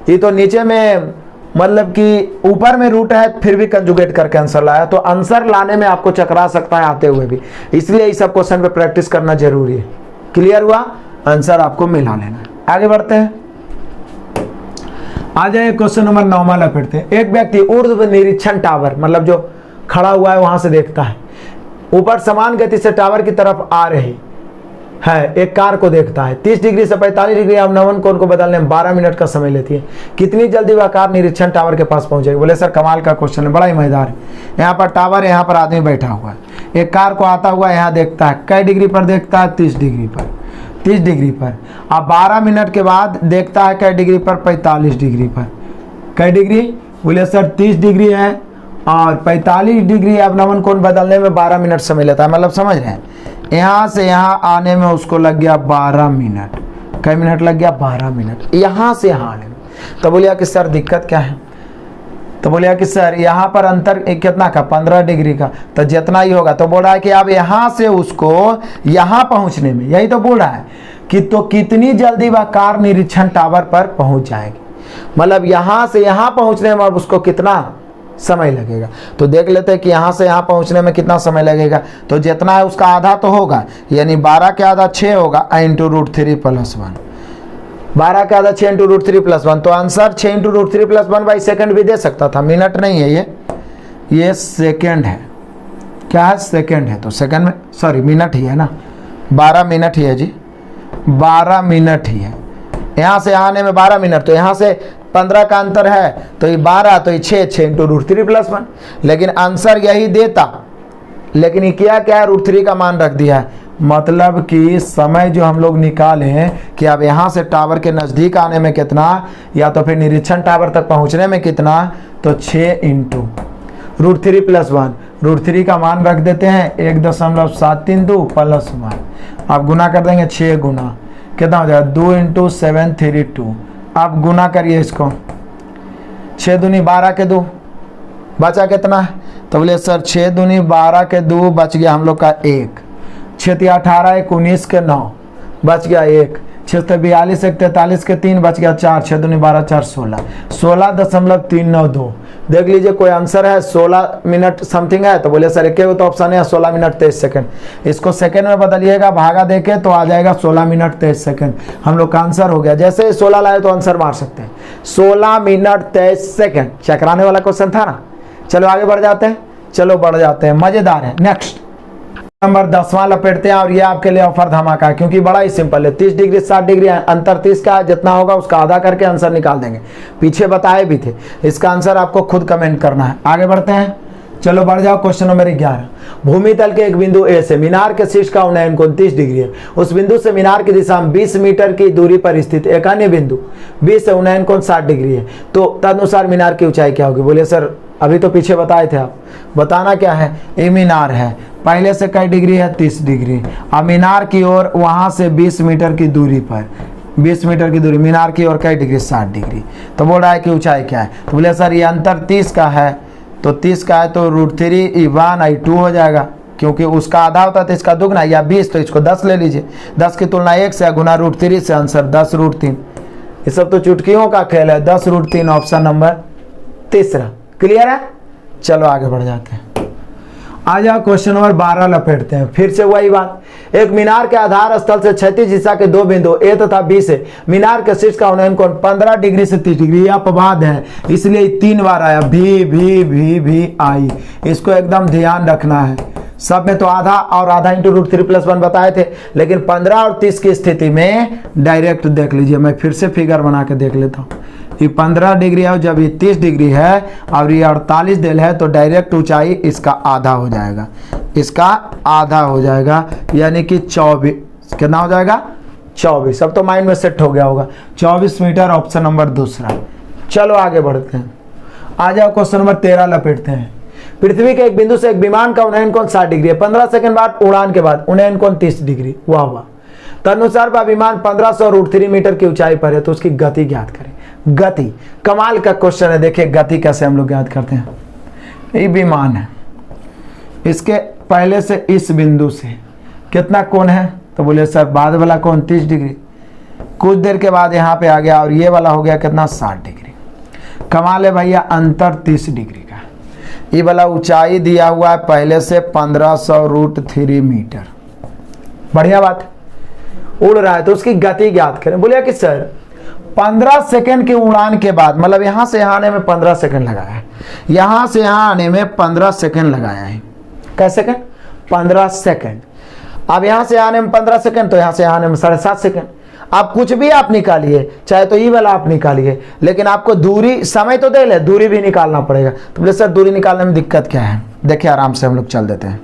ये तो नीचे में मतलब कि ऊपर में रूट है फिर भी कंजुगेट करके आंसर लाया, तो आंसर लाने में आपको चकरा सकता है आते हुए भी, इसलिए इस सब क्वेश्चन पे प्रैक्टिस करना जरूरी है। क्लियर हुआ, आंसर आपको मिला लेना है। आगे बढ़ते हैं, आ जाए क्वेश्चन नंबर 9 लपेटते हैं। एक व्यक्ति ऊर्ध्व निरीक्षण टावर, मतलब जो खड़ा हुआ है वहां से देखता है, ऊपर समान गति से टावर की तरफ आ रही है एक कार को देखता है। 30 डिग्री से 45 डिग्री अवनमन कोण को बदलने में 12 मिनट का समय लेती है। कितनी जल्दी वह कार निरीक्षण टावर के पास पहुंचेगी। बोले सर कमाल का क्वेश्चन है, बड़ा ही मजेदार है। यहाँ पर टावर, यहाँ पर आदमी बैठा हुआ है, एक कार को आता हुआ यहाँ देखता है, कई डिग्री पर देखता है, 30 डिग्री पर, 30 डिग्री पर। अब 12 मिनट के बाद देखता है कई डिग्री पर, 45 डिग्री पर। कई डिग्री, बोले सर 30 डिग्री है और 45 डिग्री अवनमन कोण बदलने में 12 मिनट समय लेता है। मतलब समझ रहे हैं, यहाँ से यहाँ आने में उसको लग गया 12 मिनट। कई मिनट लग गया, 12 मिनट यहाँ से यहाँ आने में। तो बोलिया कि सर दिक्कत क्या है, तो बोलिया कि सर यहाँ पर अंतर कितना का, 15 डिग्री का, तो जितना ही होगा। तो बोल रहा है कि अब यहाँ से उसको यहाँ पहुँचने में, यही तो बोल रहा है कि तो कितनी जल्दी वह कार निरीक्षण टावर पर पहुँच जाएगी, मतलब यहाँ से यहाँ पहुँचने में अब उसको कितना समय लगेगा। तो देख लेते हैं कि यहाँ से यहाँ पहुँचने में कितना समय लगेगा। तो जितना है उसका आधा तो होगा, यानी 12 के आधा 6 होगा, इंटू रूट 3 + 1। 12 के आधा 6 इंटू रूट 3 + 1, तो answer 6 into root 3 + 1 by second भी दे सकता था, मिनट नहीं है ये सेकेंड है। क्या है, सेकेंड है, तो सेकेंड में सॉरी मिनट ही है ना, 12 मिनट ही है जी, 12 मिनट ही है। यहाँ से आने में 12 मिनट, तो यहाँ से 15 का अंतर है, तो ये 12, तो ये 6 इंटू √3 + 1। लेकिन आंसर यही देता, लेकिन ये क्या है, √3 का मान रख दिया है। मतलब कि समय जो हम लोग निकाले हैं कि अब यहाँ से टावर के नज़दीक आने में कितना, या तो फिर निरीक्षण टावर तक पहुँचने में कितना, तो 6 इंटू √3 + 1। √3 का मान रख देते हैं 1.732 + 1। अब गुना कर देंगे, 6 गुना कितना हो जाएगा, 2 इंटू 732। अब गुना करिए इसको, 6 दूनी 12 के 2, बचा कितना, तो बोले सर 6 दूनी 12 के 2, बच गया हम लोग का 1। 6 × 18 = 19 के 9, बच गया 1। 6 × 42 = 43 के 3, बच गया 4। 6 दूनी 12, 4 16, 16.392। देख लीजिए कोई आंसर है, 16 मिनट समथिंग है, तो बोले सर एक तो ऑप्शन है 16 मिनट 23 सेकंड। इसको सेकंड में बदलिएगा, भागा देके तो आ जाएगा 16 मिनट 23 सेकंड। हम लोग का आंसर हो गया। जैसे 16 लाए तो आंसर मार सकते हैं, 16 मिनट 23 सेकंड। चकराने वाला क्वेश्चन था ना। चलो आगे बढ़ जाते हैं, चलो बढ़ जाते हैं, मजेदार है। नेक्स्ट नंबर 10वां लपेटते हैं, और ये आपके लिए ऑफर धमाका है, क्योंकि बड़ा ही सिंपल है। 30 डिग्री 60 डिग्री अंतर 30 का, जितना होगा उसका आधा करके आंसर निकाल देंगे। पीछे बताए भी थे, इसका आंसर आपको खुद कमेंट करना है। आगे बढ़ते हैं, चलो बढ़ जाओ। क्वेश्चन नंबर 11, भूमि तल के एक बिंदु ए से मीनार के शीर्ष का उन्नयन कोण 30 डिग्री है। उस बिंदु से मीनार की दिशा में 20 मीटर की दूरी पर स्थित एक अन्य बिंदु 20 से उन्नयन कोण 60 डिग्री है, तो तदनुसार मीनार की ऊंचाई क्या होगी। बोले सर अभी तो पीछे बताए थे आप, बताना क्या है। ये मीनार है, पहले से कई डिग्री है, 30 डिग्री। अब मीनार की ओर वहां से 20 मीटर की दूरी पर, 20 मीटर की दूरी मीनार की ओर कई डिग्री, 60 डिग्री। तो बोल रहा है कि ऊंचाई क्या है, तो बोले सर ये अंतर 30 का है, तो 30 का है तो √3 = 2 हो जाएगा, क्योंकि उसका आधा होता है तो इसका दुगना, या 20 तो इसको 10 ले लीजिए। 10 की तुलना 1 से, गुना √3 से, आंसर 10√3। ये सब तो चुटकियों का खेल है। 10√3 ऑप्शन नंबर तीसरा। क्लियर है, चलो आगे बढ़ जाते हैं। आ जाओ क्वेश्चन नंबर 12 लपेटते हैं। फिर से वही बात, एक मीनार के आधार स्थल से क्षैतिज दिशा के दो बिंदु ए तथा बी से मीनार के शीर्ष का उन्नयन कोण 15 डिग्री से 30 डिग्री। यह अपवाद है, इसलिए 3 बार आया, भी आई। इसको एकदम ध्यान रखना है। सब में तो आधा और आधा इंटू √3 + 1 बताए थे, लेकिन 15 और 30 की स्थिति में डायरेक्ट देख लीजिए। मैं फिर से फिगर बना के देख लेता हूँ। ये 15 डिग्री है, जब ये 30 डिग्री है और ये 48 दिल है, तो डायरेक्ट ऊंचाई इसका आधा हो जाएगा, इसका आधा हो जाएगा, यानी कि 24। कितना हो जाएगा, 24। सब तो माइंड में सेट हो गया होगा। 24 मीटर, ऑप्शन नंबर दूसरा। चलो आगे बढ़ते हैं। आ जाओ क्वेश्चन नंबर 13 लपेटते हैं। पृथ्वी के एक बिंदु से एक विमान का उन्नयन कोण 60 डिग्री है। 15 सेकंड बाद उड़ान के बाद उन्नयन कोण 30 डिग्री। वाह वाह। तदनुसार वह विमान 1500 √3 मीटर की ऊंचाई पर है, तो उसकी गति ज्ञात करें। गति कमाल का क्वेश्चन है। देखिए गति कैसे हम लोग ज्ञात करते हैं। ये विमान है, इसके पहले से इस बिंदु से कितना कोण है, तो बोले सर बाद वाला कोण 30 डिग्री। कुछ देर के बाद यहाँ पे आ गया और ये वाला हो गया कितना, 60 डिग्री। कमाल है भैया, अंतर 30 डिग्री का। ये वाला ऊंचाई दिया हुआ है पहले से 1500 √3 मीटर। बढ़िया बात, उड़ रहा है तो उसकी गति ज्ञात करें। बोलिए कि सर 15 सेकंड की उड़ान के बाद, मतलब यहां से यहां आने में 15 सेकंड लगाया है, यहां से यहां आने में 15 सेकंड लगाया है। कैसे सेकंड, 15 सेकंड। अब यहां से आने में 15 सेकंड, तो यहां से आने में 7.5 सेकंड। आप कुछ भी आप निकालिए, चाहे तो ये वाला आप निकालिए, लेकिन आपको दूरी, समय तो दे ले, दूरी भी निकालना पड़ेगा। तो बोले सर दूरी निकालने में दिक्कत क्या है। देखिए आराम से हम लोग चल देते हैं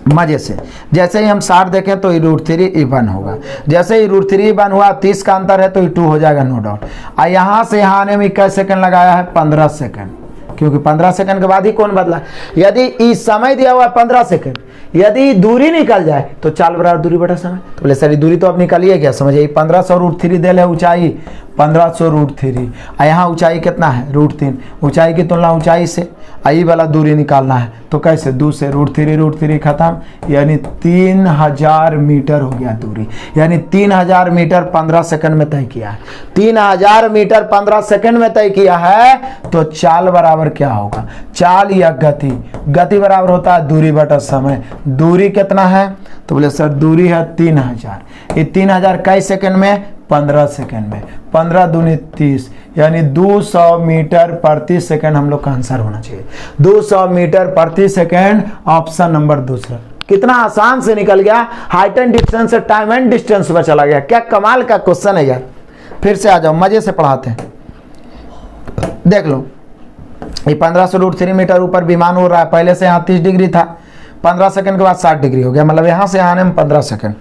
मजे से। जैसे ही हम 60 देखें तो √3 1 होगा। जैसे ही √3 1 हुआ, 30 का अंतर है तो 2 हो जाएगा, नो डाउट। और यहाँ से यहाँ आने में कितने सेकंड लगाया है, 15 सेकंड, क्योंकि 15 सेकंड के बाद ही कौन बदला। यदि इस समय दिया हुआ है 15 सेकंड, यदि दूरी निकल जाए तो चाल बराबर दूरी बटा समय। तो बोले सर दूरी तो अब निकालिए क्या, समझिए 1500 √3 दिल है ऊंचाई, 1500 √3। और यहाँ ऊंचाई कितना है, √3। ऊंचाई की तुलना ऊंचाई से आई वाला दूरी निकालना है, तो कैसे, 2 से √3 खत्म, यानी 3000 मीटर हो गया दूरी। यानी 3000 मीटर 15 सेकंड में तय किया है। 3000 मीटर 15 सेकंड में तय किया है, तो चाल बराबर क्या होगा, चाल या गति। गति बराबर होता है दूरी बटा समय। दूरी कितना है, तो बोले सर दूरी है 3000। ये 3000 कई सेकंड में, 15 सेकंड में। 15 दूनी 30, यानी 200 मीटर प्रति सेकंड हम लोग का आंसर होना चाहिए। 200 मीटर प्रति सेकंड, ऑप्शन नंबर दूसरा। कितना आसान से निकल गया, हाइट एंड डिस्टेंस से टाइम एंड डिस्टेंस पर चला गया। क्या कमाल का क्वेश्चन है यार। फिर से आ जाओ, मजे से पढ़ाते हैं। देख लो, ये 1500√3 मीटर ऊपर विमान उड़ रहा है। पहले से यहाँ 30 डिग्री था, 15 सेकंड के बाद 60 डिग्री हो गया, मतलब यहाँ से आने में 15 सेकंड।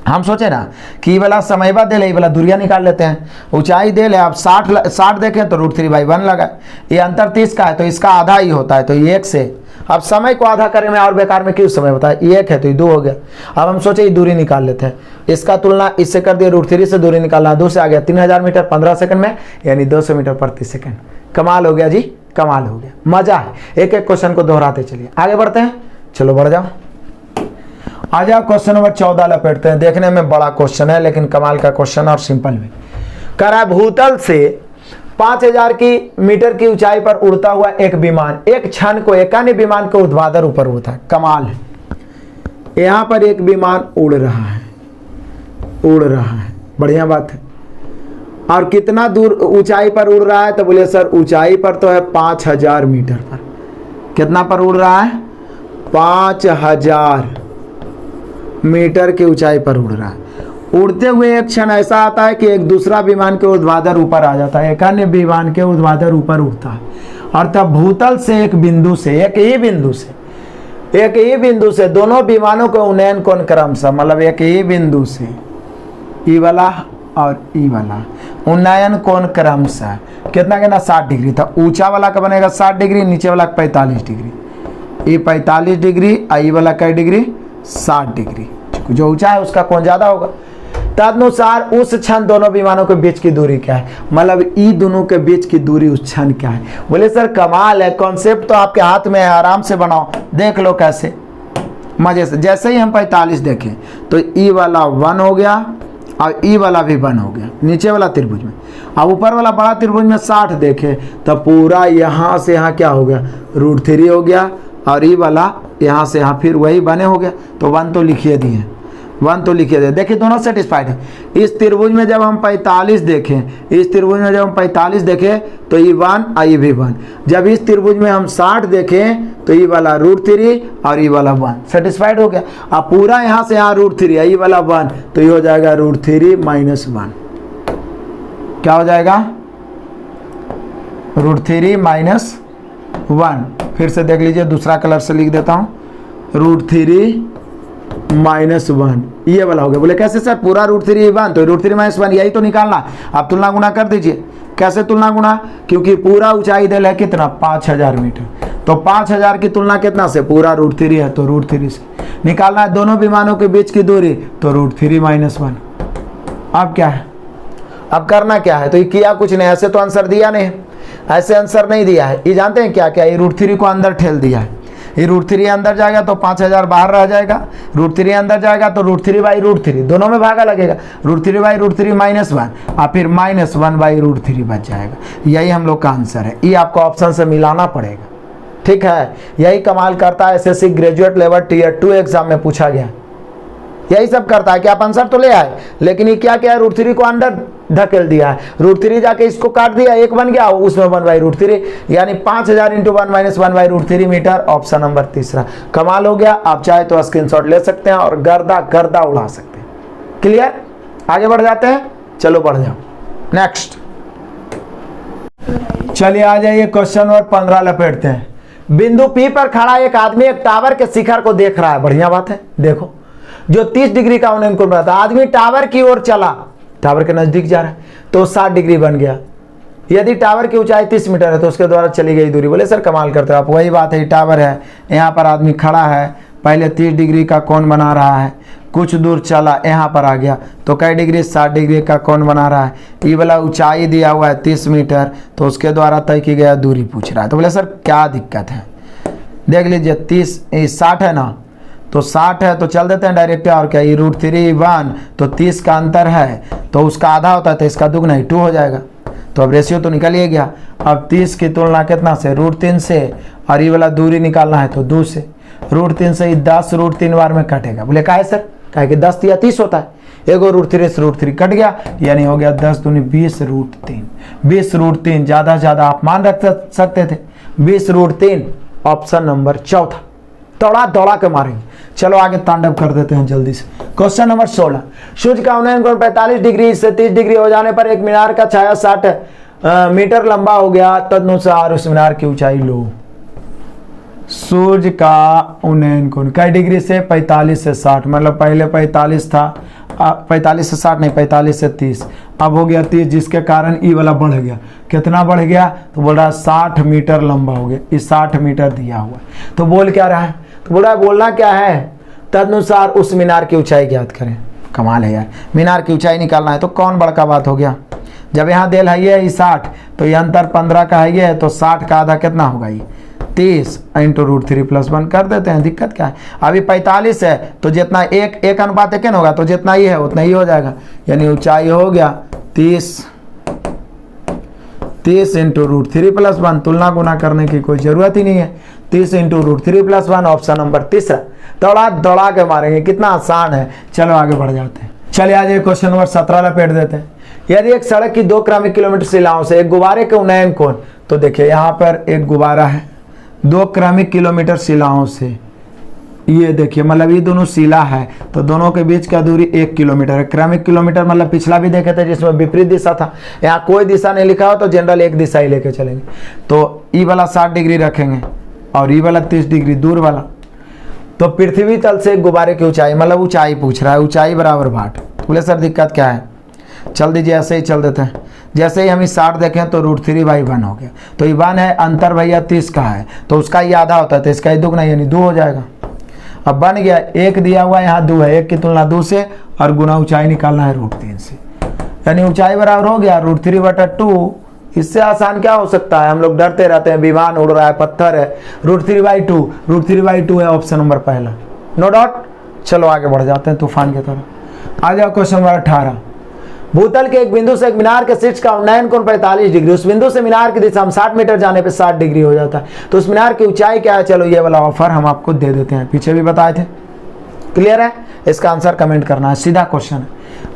हम सोचे ना कि ये वाला समयबा दे ले, ये वाला दूरिया निकाल लेते हैं, ऊंचाई दे ले। अब 60 देखें तो √3/1 लगा, ये अंतर 30 का है तो इसका आधा ही होता है, तो ये 1 से। अब समय को आधा करने में और बेकार में क्यों समय होता है, ये 1 है तो ये 2 हो गया। अब हम सोचे ये दूरी निकाल लेते हैं, इसका तुलना इससे कर दिया, √3 से दूरी निकालना, 2 से आ गया 3000 मीटर 15 सेकंड में, यानी 200 मीटर प्रति सेकंड। कमाल हो गया जी, कमाल हो गया, मजा है। एक एक क्वेश्चन को दोहराते चलिए, आगे बढ़ते हैं। चलो बढ़ जाओ, आ जाओ क्वेश्चन नंबर 14 लपेटते हैं। देखने में बड़ा क्वेश्चन है लेकिन कमाल का क्वेश्चन और सिंपल भी। कह रहा है भूतल से 5000 मीटर की ऊंचाई पर उड़ता हुआ एक विमान एक क्षण को एक अन्य विमान के ऊर्ध्वाधर ऊपर उड़ता है। कमाल है, यहां पर एक विमान उड़ रहा है, बढ़िया बात है। और कितना दूर ऊंचाई पर उड़ रहा है, तो बोले सर ऊंचाई पर तो है 5000 मीटर पर। कितना पर उड़ रहा है, 5000 मीटर की ऊंचाई पर उड़ रहा है। उड़ते हुए एक क्षण ऐसा आता है कि एक दूसरा विमान के ऊर्ध्वाधर ऊपर आ जाता है, एक अन्य विमान के ऊर्ध्वाधर ऊपर उड़ता है। और तब भूतल से एक ही बिंदु से दोनों विमानों के उन्नयन कोण क्रमशः, मतलब एक ही बिंदु से ई वाला और ई वाला उन्नयन कोण क्रमशः कितना 60 डिग्री था। ऊंचा वाला का बनेगा 60 डिग्री, नीचे वाला 45 डिग्री। ये 45 डिग्री, आई वाला कई डिग्री 60 डिग्री। जो ऊंचा है उसका कोण ज्यादा होगा। तदनुसार उस क्षण दोनों विमानों के बीच की दूरी क्या है, मतलब ई दोनों के बीच की दूरी उस क्षण क्या है। बोले सर कमाल है, कॉन्सेप्ट तो आपके हाथ में है, आराम से बनाओ, देख लो कैसे मजे से। जैसे ही हम 45 देखें तो ई वाला 1 हो गया और ई वाला भी 1 हो गया नीचे वाला त्रिभुज में। अब ऊपर वाला बड़ा त्रिभुज में 60 देखे तो पूरा यहाँ से यहाँ क्या हो गया, √3 हो गया। और ई वाला यहाँ से यहाँ फिर वही 1 हो गया, तो 1 तो लिखिए दिए, 1 तो लिखिए दिए। देखिए दोनों सेटिस्फाइड है। इस त्रिभुज में जब हम 45 देखें, इस त्रिभुज में जब हम 45 देखें तो ये 1 और ये भी 1। जब इस त्रिभुज में हम 60 देखें तो ये वाला √3 और ये वाला 1 सेटिस्फाइड हो गया। अब पूरा यहाँ से यहाँ √3 ये वाला 1, तो ये हो जाएगा √3 - 1। क्या हो जाएगा, √3 - 1। फिर से देख लीजिए, दूसरा कलर से लिख देता हूँ, √3 - 1 ये वाला हो गया। बोले कैसे सर, पूरा √3 1 तो √3 - 1 यही तो निकालना। आप तुलना गुणा कर दीजिए। कैसे तुलना गुणा, क्योंकि पूरा ऊंचाई दे है कितना 5000 मीटर, तो 5000 की तुलना कितना से, पूरा √3 है तो √3 से निकालना है दोनों विमानों के बीच की दूरी, तो √3 - 1। अब क्या है, अब करना क्या है, तो ये किया कुछ नहीं, ऐसे तो आंसर दिया नहीं, ऐसे आंसर नहीं दिया है। ये जानते हैं क्या क्या, ये √3 को अंदर ठेल दिया है। ये √3 अंदर जाएगा तो 5000 बाहर रह जाएगा, √3 अंदर जाएगा तो √3/√3 दोनों में भागा लगेगा, √3/√3 - 1 और फिर -1/√3 बच जाएगा। यही हम लोग का आंसर है। ये आपको ऑप्शन से मिलाना पड़ेगा, ठीक है। यही कमाल करता है SSC graduate level Tier 2 exam में पूछा गया, यही सब करता है कि आप आंसर तो ले आए, लेकिन ये क्या क्या √3 को अंदर धकेल दिया है। √3 जाके इसको काट दिया, 1 बन गया, उसमें 1/√3, यानी 5000 × 1 - 1/√3 मीटर। ऑप्शन नंबर तीसरा। कमाल हो गया। आप चाहे तो स्क्रीनशॉट ले सकते हैं और गर्दा उड़ा सकते हैं। क्लियर, आगे बढ़ जाते हैं, चलो बढ़ जाओ नेक्स्ट। चलिए आ जाइए क्वेश्चन नंबर 15 लपेटते हैं। बिंदु P पर खड़ा एक आदमी एक टावर के शिखर को देख रहा है। बढ़िया बात है, देखो जो 30 डिग्री का उन्नयन कोण बनाता है। आदमी टावर की ओर चला, टावर के नजदीक जा रहा है तो 60 डिग्री बन गया। यदि टावर की ऊंचाई 30 मीटर है तो उसके द्वारा चली गई दूरी। बोले सर कमाल करते हो आप, वही बात है, टावर है, यहाँ पर आदमी खड़ा है, पहले 30 डिग्री का कोण बना रहा है, कुछ दूर चला, यहाँ पर आ गया तो कई डिग्री, 60 डिग्री का कोण बना रहा है। ये वाला ऊंचाई दिया हुआ है 30 मीटर, तो उसके द्वारा तय की गया दूरी पूछ रहा है। तो बोले सर क्या दिक्कत है, देख लीजिए 60 है ना, तो 60 है तो चल देते हैं डायरेक्ट। और क्या, ये √3 1 तो 30 का अंतर है तो उसका आधा होता है, तो इसका दुगना ही 2 हो जाएगा। तो अब रेशियो तो निकल ही गया। अब 30 की तुलना कितना से, √3 से, और ये वाला दूरी निकालना है तो 2 से। √3 से 10 √3 बार में कटेगा। बोले काहे सर, काहे कि 10 या 30 होता है, एगो √3 से √3 कट गया, यानी हो गया 10 दूनी 20 √3। 20 √3 ज़्यादा से ज़्यादा आप मान रख सकते थे, 20 √3 ऑप्शन नंबर चौथा। दौड़ा के मारेंगे, चलो आगे तांडव कर देते हैं जल्दी से। क्वेश्चन नंबर 16, सूर्य का उन्नयन कोण 45 डिग्री से 30 डिग्री हो जाने पर एक मीनार का छाया 60 मीटर लंबा हो गया, तदनुसार उस मीनार की ऊंचाई लो। सूर्य का उन्नयन कोण कई डिग्री से 45 से 60, मतलब पहले 45 था, 45 से 60 नहीं 45 से 30, अब हो गया 30, जिसके कारण ई वाला बढ़ गया। कितना बढ़ गया? तो बोल रहा है 60 मीटर लंबा हो गया, ये 60 मीटर दिया हुआ है। तो बोल क्या रहा है? तो बोल रहा है बोलना क्या है? तदनुसार उस मीनार की ऊंचाई ज्ञात करें। कमाल है यार, मीनार की ऊंचाई निकालना है तो कौन बड़का बात हो गया। जब यहाँ देल है ये 60, तो ये अंतर 15 का है ये, तो 60 का आधा कितना होगा? ये 30 इंटू √3+1 कर देते हैं, दिक्कत क्या है। अभी 45 है तो जितना एक अनुपात 1 होगा, तो जितना ही है उतना ही हो जाएगा, यानी ऊंचाई हो गया 30 इंटू √3+1। तुलना गुना करने की कोई जरूरत ही नहीं है, 30 इंटू √3+1, ऑप्शन नंबर तीसरा। दौड़ा के मारेंगे, कितना आसान है। चलो आगे बढ़ जाते हैं। चलिए आज क्वेश्चन नंबर 17 लपेट देते हैं। यदि एक सड़क की 2 क्रमिक किलोमीटर शिलाओं से एक गुब्बारे के उन्नयन कोण, तो देखिए यहाँ पर एक गुब्बारा है, 2 क्रमिक किलोमीटर शिलाओं से, ये देखिए मतलब ये दोनों शिला है, तो दोनों के बीच का दूरी 1 किलोमीटर है। क्रमिक किलोमीटर मतलब पिछला भी देखे थे जिसमें विपरीत दिशा था, यहाँ कोई दिशा नहीं लिखा हो तो जनरल एक दिशा ही लेके चलेंगे। तो ई वाला 60 डिग्री रखेंगे और ई वाला 30 डिग्री दूर वाला। तो पृथ्वी तल से गुब्बारे की ऊंचाई, मतलब ऊंचाई पूछ रहा है, ऊंचाई बराबर भाट। बोले सर दिक्कत क्या है? चल दीजिए, ऐसे ही चल देते हैं। जैसे ही हम इस 60 देखें तो √3/1 हो गया, तो ये 1 है, अंतर भैया 30 का है, तो उसका ये आधा होता है, तो इसका ही दुगना यानी 2 हो जाएगा। अब बन गया, 1 दिया हुआ है, यहाँ 2 है, 1 की तुलना 2 से, और गुना ऊंचाई निकालना है √3 से, यानी ऊंचाई बराबर हो गया √3/2। इससे आसान क्या हो सकता है? हम लोग डरते रहते हैं, विमान उड़ रहा है, पत्थर है, √3/2 है ऑप्शन नंबर पहला, नो डाउट। चलो आगे बढ़ जाते हैं तूफान की तरह। आ जाओ क्वेश्चन नंबर 18, भूतल के एक बिंदु से एक मीनार के शीर्ष का उन्नयन कोण 45 डिग्री, उस बिंदु से मीनार की दिशा हम 60 मीटर जाने पे 60 डिग्री हो जाता है, तो उस मीनार की ऊंचाई क्या है? चलो ये वाला ऑफर हम आपको दे देते हैं, पीछे भी बताए थे। क्लियर है? इसका आंसर कमेंट करना है, सीधा क्वेश्चन है।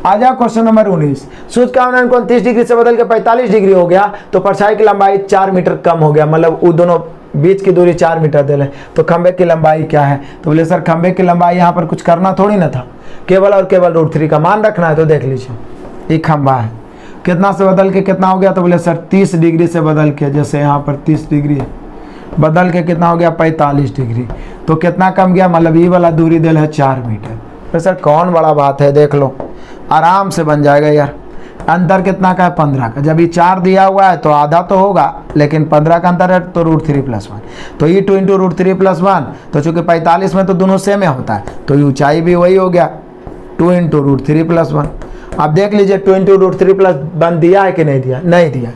आ जाओ क्वेश्चन नंबर 19, सूर्य का उन्नयन कोण 30 डिग्री से बदल के 45 डिग्री हो गया, तो परछाई की लंबाई 4 मीटर कम हो गया, मतलब वो दोनों बीच की दूरी 4 मीटर दे लें, तो खंबे की लंबाई क्या है? तो बोले सर खंबे की लंबाई यहाँ पर कुछ करना थोड़ी ना था, केवल और केवल √3 का मान रखना है। तो देख लीजिए ये खंबा है, कितना से बदल के कितना हो गया? तो बोले सर 30 डिग्री से बदल के, जैसे यहाँ पर 30 डिग्री है, बदल के कितना हो गया? 45 डिग्री, तो कितना कम गया? मतलब ये वाला दूरी दिल है 4 मीटर। तो सर कौन बड़ा बात है, देख लो आराम से बन जाएगा यार। अंतर कितना का है? 15 का। जब ये 4 दिया हुआ है तो आधा तो होगा, लेकिन 15 का अंतर है तो √3+1, तो ये 2 इंटू √3+1, तो चूंकि 45 में तो दोनों सेम होता है, तो ये ऊंचाई भी वही हो गया 2 इंटू √3+1। आप देख लीजिए 2 इंटू √3+1 दिया है कि नहीं दिया? नहीं दिया,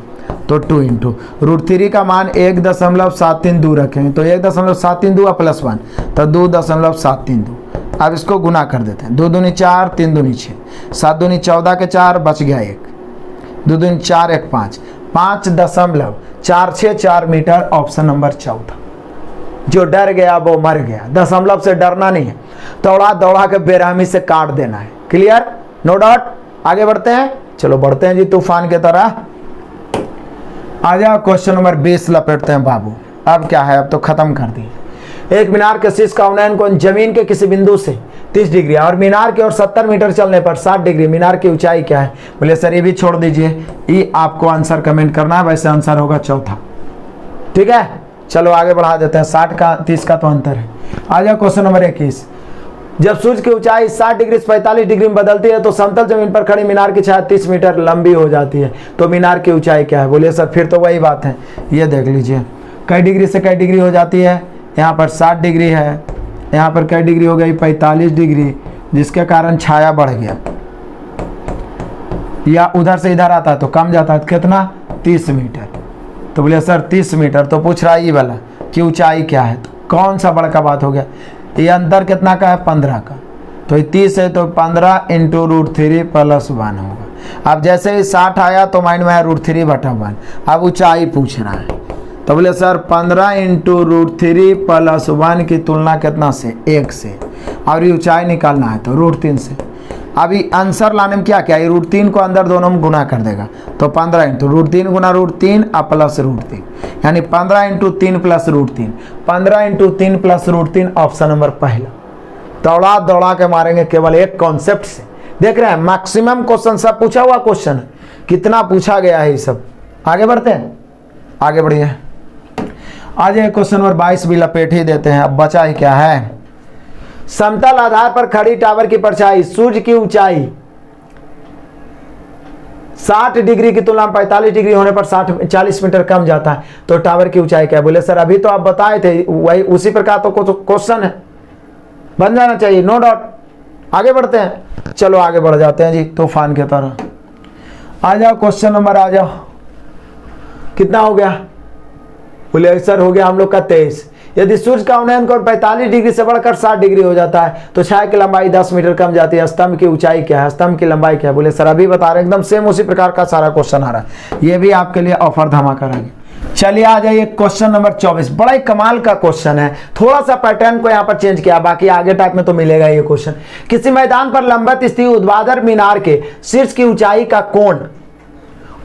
तो 2 इंटू √3 का मान 1.732 रखेंगे, तो 1.732 + 1 तो 2.732। अब इसको गुना कर देते हैं, 2 दूनी 4, 3 दूनी 6, 7 दूनी 14 के 4, बच गया 1, 2 दूनी 4, 1 5, 5.464 मीटर, ऑप्शन नंबर 14। जो डर गया वो मर गया, दशमलव से डरना नहीं है, दौड़ा के बेरहमी से काट देना है। क्लियर? No doubt. आगे बढ़ते हैं, चलो बढ़ते हैं जी तूफान की तरह। आ जाओ क्वेश्चन नंबर 20 लपेटते हैं बाबू। अब क्या है? अब तो खत्म कर दी। एक मीनार के शीर्ष का उन्नयन कोण जमीन के किसी बिंदु से 30 डिग्री और मीनार की ओर 70 मीटर चलने पर 60 डिग्री, मीनार की ऊंचाई क्या है? बोले सर ये भी छोड़ दीजिए, ये आपको आंसर कमेंट करना है, वैसे आंसर होगा चौथा। ठीक है, चलो आगे बढ़ा देते हैं। 60 का 30 का तो अंतर है। आ जाओ क्वेश्चन नंबर 21, जब सूर्य की ऊंचाई 60 डिग्री से 45 डिग्री में बदलती है तो समतल जमीन पर खड़ी मीनार की छाया 30 मीटर लंबी हो जाती है, तो मीनार की ऊंचाई क्या है? बोलिए सर फिर तो वही बात है, ये देख लीजिए कई डिग्री से कई डिग्री हो जाती है। यहाँ पर 60 डिग्री है, यहाँ पर कई डिग्री हो गई? 45 डिग्री, जिसके कारण छाया बढ़ गया, या उधर से इधर आता है तो कम जाता है, कितना? 30 मीटर। तो बोलिए सर 30 मीटर, तो पूछ रहा है ये वाला कि ऊंचाई क्या है, तो कौन सा बड़ा का बात हो गया? ये अंतर कितना का है? 15 का, तो ये 30 है, तो 15 इंटू √3+1 होगा। अब जैसे ही 60 आया तो माइंड में है √3/1। अब ऊंचाई पूछ रहा है, तो बोले सर 15 इंटू √3+1 की तुलना कितना से? 1 से, और ये ऊंचाई निकालना है तो √3 से। अभी आंसर लाने में क्या क्या है? √3 को अंदर दोनों में गुना कर देगा, तो 15 इंटू √3 गुना √3 प्लस √3, यानी 15 इंटू 3 + √3, 15 इंटू 3 + √3, ऑप्शन नंबर पहला। दौड़ा दौड़ा के मारेंगे केवल एक कॉन्सेप्ट से। देख रहे हैं मैक्सिमम क्वेश्चन सब पूछा हुआ क्वेश्चन है, कितना पूछा गया है ये सब। आगे बढ़ते हैं, आगे बढ़िए। आज एक क्वेश्चन नंबर 22 भी लपेट ही देते हैं। अब बचा ही क्या है। समतल आधार पर खड़ी टावर की परछाई सूर्य की ऊंचाई 60 डिग्री की तुलना में 45 डिग्री होने पर 40 मीटर कम जाता है, तो टावर की ऊंचाई क्या है। बोले सर अभी तो आप बताए थे, वही उसी प्रकार तो क्वेश्चन है, बन जाना चाहिए, नो डाउट। आगे बढ़ते हैं, चलो आगे बढ़ जाते हैं जी तूफान के तरह। आ जाओ क्वेश्चन नंबर, आ जाओ। कितना हो गया। बोले सर हो गया हम लोग का 23। यदि सूर्य का उन्नयन कोण 45 डिग्री से बढ़कर 60 डिग्री हो जाता है तो छाया की लंबाई 10 मीटर कम जाती है। स्तंभ की ऊंचाई क्या है, स्तंभ की लंबाई क्या है। बोले सर अभी बता रहे हैं, एकदम सेम उसी प्रकार का सारा क्वेश्चन आ रहा है। ये भी आपके लिए ऑफर धमाका रहेंगे। चलिए आ जाइए क्वेश्चन नंबर 24। बड़ा ही कमाल का क्वेश्चन है, थोड़ा सा पैटर्न को यहाँ पर चेंज किया, बाकी आगे टाइप में तो मिलेगा ये क्वेश्चन। किसी मैदान पर लंबवत स्थित ऊर्ध्वाधर मीनार के शीर्ष की ऊंचाई का कोण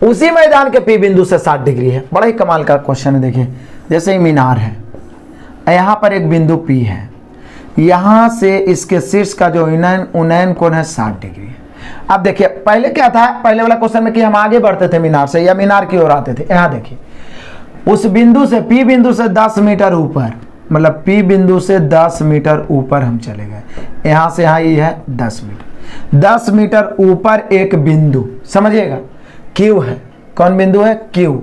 उसी मैदान के पी बिंदु से 60 डिग्री है। बड़ा ही कमाल का क्वेश्चन है। देखिए जैसे ही मीनार है, यहां पर एक बिंदु P है, यहां से इसके शीर्ष का जो उन्नयन कोण है 60 डिग्री है। अब देखिए पहले क्या था, पहले वाला क्वेश्चन में कि हम आगे बढ़ते थे मीनार से या मीनार की ओर आते थे। यहां देखिए उस बिंदु से P बिंदु से 10 मीटर ऊपर, मतलब P बिंदु से 10 मीटर ऊपर हम चले गए। यहां से यहां ये है 10 मीटर, 10 मीटर ऊपर एक बिंदु समझिएगा Q है। कौन बिंदु है, Q।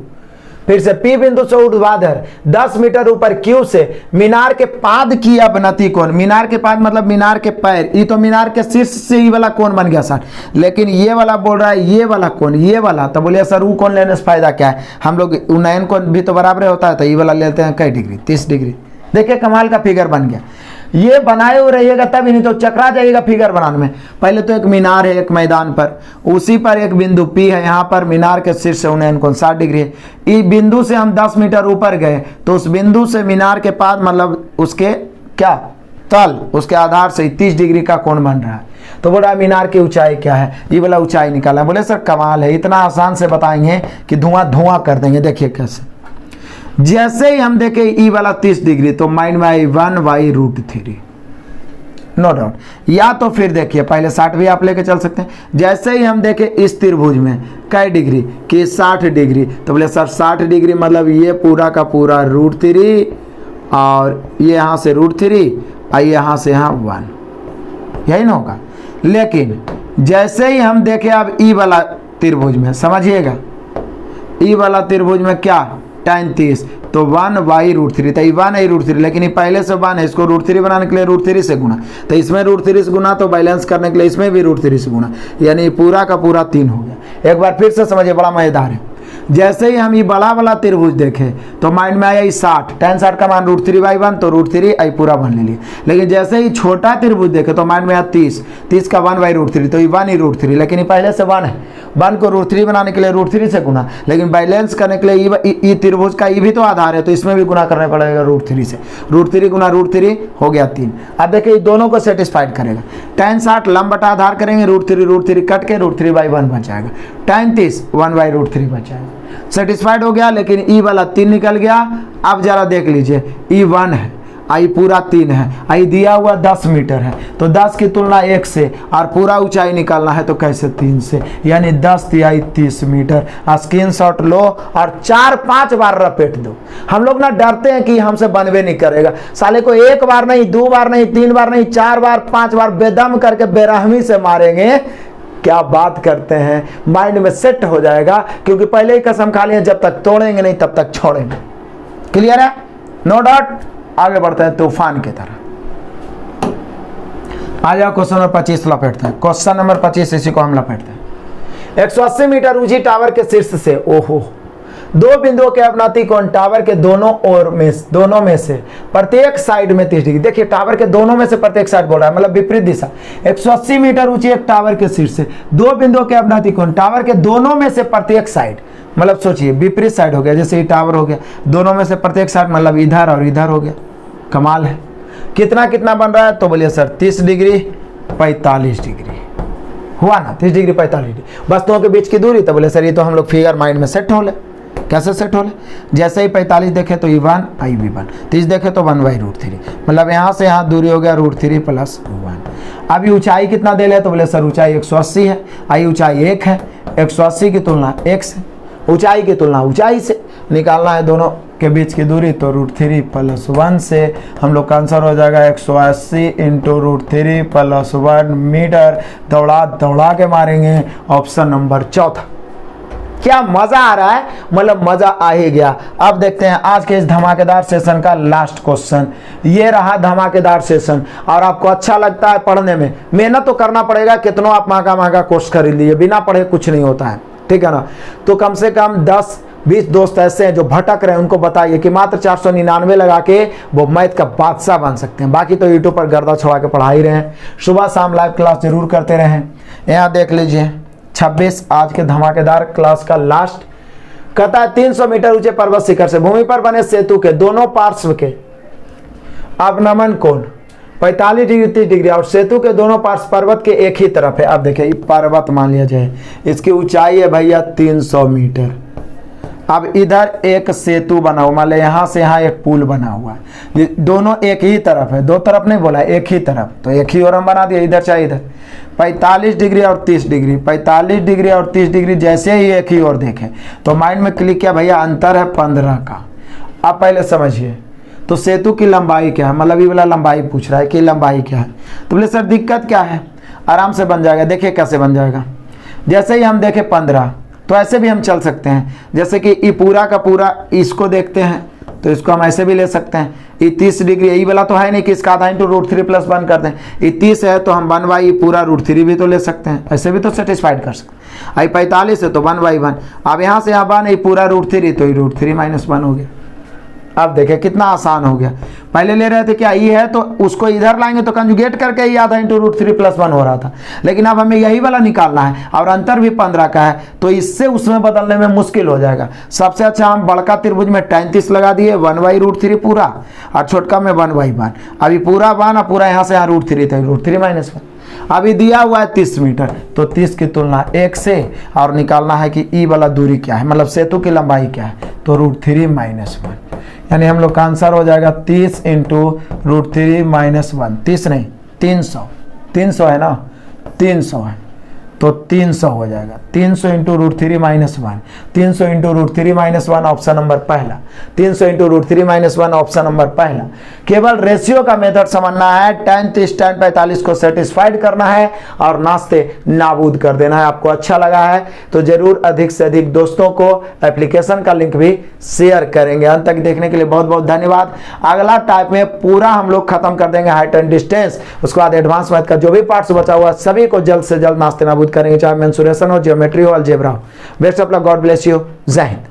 फिर से P बिंदु से ऊर्ध्वाधर 10 मीटर ऊपर Q से मीनार के पाद की अवनति कोण, मीनार के पाद मतलब मीनार के पैर, ये तो मीनार के शीर्ष से ये वाला कोण बन गया 60, लेकिन ये वाला बोल रहा है ये वाला कोण, ये वाला। तो बोलिए सर वो कोण लेने से फायदा क्या है, हम लोग उन्नयन कोण भी तो बराबर होता है, तो ये वाला लेते हैं कई डिग्री, 30 डिग्री। देखिए कमाल का फिगर बन गया। ये बनाए हुए रहिएगा तभी, नहीं तो चकरा जाइएगा फिगर बनाने में। पहले तो एक मीनार है एक मैदान पर, उसी पर एक बिंदु P है, यहाँ पर मीनार के शीर्ष से उन्नयन कोण 60 डिग्री है। इस बिंदु से हम 10 मीटर ऊपर गए तो उस बिंदु से मीनार के पास मतलब उसके क्या तल, उसके आधार से 30 डिग्री का कोण बन रहा है। तो बोला मीनार की ऊंचाई क्या है, ये वाला ऊंचाई निकाला। बोले सर कमाल है, इतना आसान से बताएंगे कि धुआं धुआं कर देंगे। देखिए कैसे, जैसे ही हम देखें ई वाला 30 डिग्री तो माइंड में आई 1/√3, नो डाउट। या तो फिर देखिए पहले 60 भी आप लेके चल सकते हैं। जैसे ही हम देखें इस त्रिभुज में कई डिग्री कि 60 डिग्री, तो बोले सर 60 डिग्री मतलब ये पूरा का पूरा √3 और ये यहाँ से √3 और यहाँ से यहाँ 1, यही ना होगा। लेकिन जैसे ही हम देखें अब ई वाला त्रिभुज में, समझिएगा ई वाला त्रिभुज में क्या tan 30, तो 1/√3, तो 1 है √3, लेकिन ये पहले से 1 है, इसको √3 बनाने के लिए √3 से गुना, तो इसमें √3 से गुना, तो बैलेंस करने के लिए इसमें भी √3 से गुना, यानी पूरा का पूरा 3 हो गया। एक बार फिर से समझिए, बड़ा मजेदार है। जैसे ही हम ये बड़ा वाला त्रिभुज देखें तो माइंड में आया 60, tan 60 का मान √3/1, तो √3 आई पूरा 1 ले लिया। लेकिन जैसे ही छोटा त्रिभुज देखे तो माइंड में आया 30 का 1/√3, तो ये 1 ही √3, लेकिन ये पहले से 1 है, 1 को √3 बनाने के लिए √3 से गुना, लेकिन बैलेंस करने के लिए ये त्रिभुज का ये भी तो आधार है, तो इसमें भी गुना करना पड़ेगा √3 से। √3 गुना √3 हो गया 3। अब देखिए दोनों को सेटिस्फाइड करेगा। tan 60 लंब बटा आधार करेंगे, √3 कट के √3/1 बच जाएगा, tan 30 1/√3 बच जाएगा। सेटिस्फाइड हो गया, लेकिन ई वाला 3 निकल गया। अब जरा देख लीजिए ई 1 है, आई पूरा 3 है, आई दिया हुआ 10 मीटर है, तो 10 की तुलना 1 से, और पूरा ऊंचाई निकालना है तो कैसे 3 से, यानी 10 तिहाई 30 मीटर। स्क्रीनशॉट लो और 4-5 बार रपेट दो। हम लोग ना डरते हैं कि हमसे बनवे नहीं करेगा, साले को 1 बार नहीं, 2 बार नहीं, 3 बार नहीं, 4 बार 5 बार बेदम करके बेरहमी से मारेंगे। क्या बात करते हैं, माइंड में सेट हो जाएगा, क्योंकि पहले ही कसम खा लिया जब तक तोड़ेंगे नहीं तब तक छोड़ेंगे। क्लियर है, नो डाउट। आगे बढ़ते हैं तूफान की तरह। आ जाओ क्वेश्चन नंबर 25 लपेटते हैं। क्वेश्चन नंबर 25 इसी को हम लपेटते हैं। 180 मीटर ऊंची टावर के शीर्ष से ओहो 2 बिंदुओं के अवनति कोण टावर के दोनों में से प्रत्येक साइड में 30 डिग्री। देखिए टावर के दोनों में से प्रत्येक साइड बोल रहा है, मतलब विपरीत दिशा। 180 मीटर ऊंची एक टावर के शीर्ष से 2 बिंदुओं के अवनति कोण टावर के दोनों में से प्रत्येक साइड, मतलब सोचिए विपरीत साइड हो गया, जैसे ये टावर हो गया, दोनों में से प्रत्येक साइड मतलब इधर और इधर हो गया। कमाल है। कितना कितना बन रहा है, तो बोलिए सर 30 डिग्री 45 डिग्री हुआ ना, 30 डिग्री 45 डिग्री वस्तुओं के बीच की दूरी। तो बोले सर ये तो हम लोग फिगर माइंड में सेट हो ले, कैसे सेट हो ले, जैसे ही 45 देखे तो E1 आई V1, 30 देखे तो 1/√3, मतलब यहाँ से यहाँ दूरी हो गया √3 + 1। अभी ऊंचाई कितना दे ले तो बोले सर ऊंचाई 180 है, आई ऊंचाई 1 है, 180 की तुलना 1 से, ऊंचाई की तुलना ऊंचाई से निकालना है दोनों के बीच की दूरी, तो √3 + 1 से हम लोग का आंसर हो जाएगा 180 × √3 + 1 मीटर। दौड़ा के मारेंगे ऑप्शन नंबर चौथा। क्या मजा आ रहा है, मतलब मजा आ ही गया। अब देखते हैं आज के इस धमाकेदार सेशन का लास्ट क्वेश्चन। ये रहा धमाकेदार सेशन, और आपको अच्छा लगता है पढ़ने में, मेहनत तो करना पड़ेगा, कितना आप महंगा कोर्स खरीद लीजिए, बिना पढ़े कुछ नहीं होता है, ठीक है ना। तो कम से कम 10-20 दोस्त ऐसे हैं जो भटक रहे हैं, उनको बताइए कि मात्र 499 लगा के वो मैथ का बादशाह बन सकते हैं। बाकी तो यूट्यूब पर गर्दा छुड़ा के पढ़ा ही रहे हैं। सुबह शाम लाइव क्लास जरूर करते रहें। यहाँ देख लीजिए 26 आज के धमाकेदार क्लास का लास्ट कहता है 300 मीटर ऊंचे पर्वत शिखर से भूमि पर बने सेतु के दोनों पार्श्व के अवनमन कोण 45 डिग्री 30 डिग्री और सेतु के दोनों पार्श्व पर्वत के एक ही तरफ है। अब देखिए पर्वत मान लिया जाए, इसकी ऊंचाई है भैया 300 मीटर। अब इधर एक सेतु बना हुआ, मान लो यहाँ से यहाँ एक पुल बना हुआ है, ये दोनों एक ही तरफ है, दो तरफ नहीं बोला, एक ही तरफ, तो एक ही और हम बना दिया, इधर चाहे इधर। 45 डिग्री और 30 डिग्री, 45 डिग्री और 30 डिग्री जैसे ही एक ही और देखें तो माइंड में क्लिक किया भैया अंतर है 15 का। आप पहले समझिए तो सेतु की लंबाई क्या है, मतलब ये वाला लंबाई पूछ रहा है कि लंबाई क्या है। तो बोले सर दिक्कत क्या है, आराम से बन जाएगा। देखिए कैसे बन जाएगा, जैसे ही हम देखें 15 तो ऐसे भी हम चल सकते हैं, जैसे कि ये पूरा का पूरा इसको देखते हैं तो इसको हम ऐसे भी ले सकते हैं। ये 30 डिग्री यही वाला तो है नहीं कि इसका आधा × √3 + 1 करते हैं, ये 30 है तो हम 1/, पूरा √3 भी तो ले सकते हैं, ऐसे भी तो सेटिस्फाइड कर सकते हैं। आई 45 है तो 1/1, अब यहाँ से यहाँ 1 पूरा √3 तो ये √3 - 1 हो गया। अब देखिए कितना आसान हो गया। पहले ले रहे थे क्या ये है तो उसको इधर लाएंगे तो कंजुगेट करके ही आधा × √3 + 1 हो रहा था, लेकिन अब हमें यही वाला निकालना है और अंतर भी 15 का है, तो इससे उसमें बदलने में मुश्किल हो जाएगा। सबसे अच्छा हम बड़का त्रिभुज में tan 30 लगा दिए 1/√3 पूरा, और छोटका में 1/1। अभी पूरा 1 और पूरा यहाँ से यहाँ √3 था, √3 - 1। अभी दिया हुआ है 30 मीटर, तो 30 की तुलना 1 से और निकालना है कि ई वाला दूरी क्या है, मतलब सेतु की लंबाई क्या है, तो √3 - 1, यानी हम लोग का आंसर हो जाएगा 30 × √3 - 1। 30 नहीं 300 है ना, 300 है तो 300 हो जाएगा। 300 × √3 - 1, 300 × √3 - 1 ऑप्शन नंबर पहला, 300 × √3 - 1 ऑप्शन नंबर पहला। केवल रेशियो का मेथड समझना है, tan 30 tan 45 को सेटिस्फाइड करना है और नाश्ते नाबूद कर देना है। आपको अच्छा लगा है तो जरूर अधिक से अधिक दोस्तों को एप्लीकेशन का लिंक भी शेयर करेंगे। अंत तक देखने के लिए बहुत बहुत धन्यवाद। अगला टाइप में पूरा हम लोग खत्म कर देंगे हाइट एंड डिस्टेंस, उसके बाद एडवांस मैथ का जो भी पार्ट्स बचा हुआ सभी को जल्द से जल्द नाश्ते नाबूद करेंगे, चाहे मेंसुरेशन हो, ज्योमेट्री हो, अलजेब्रा हो। Best of luck, God bless you, जय हिंद।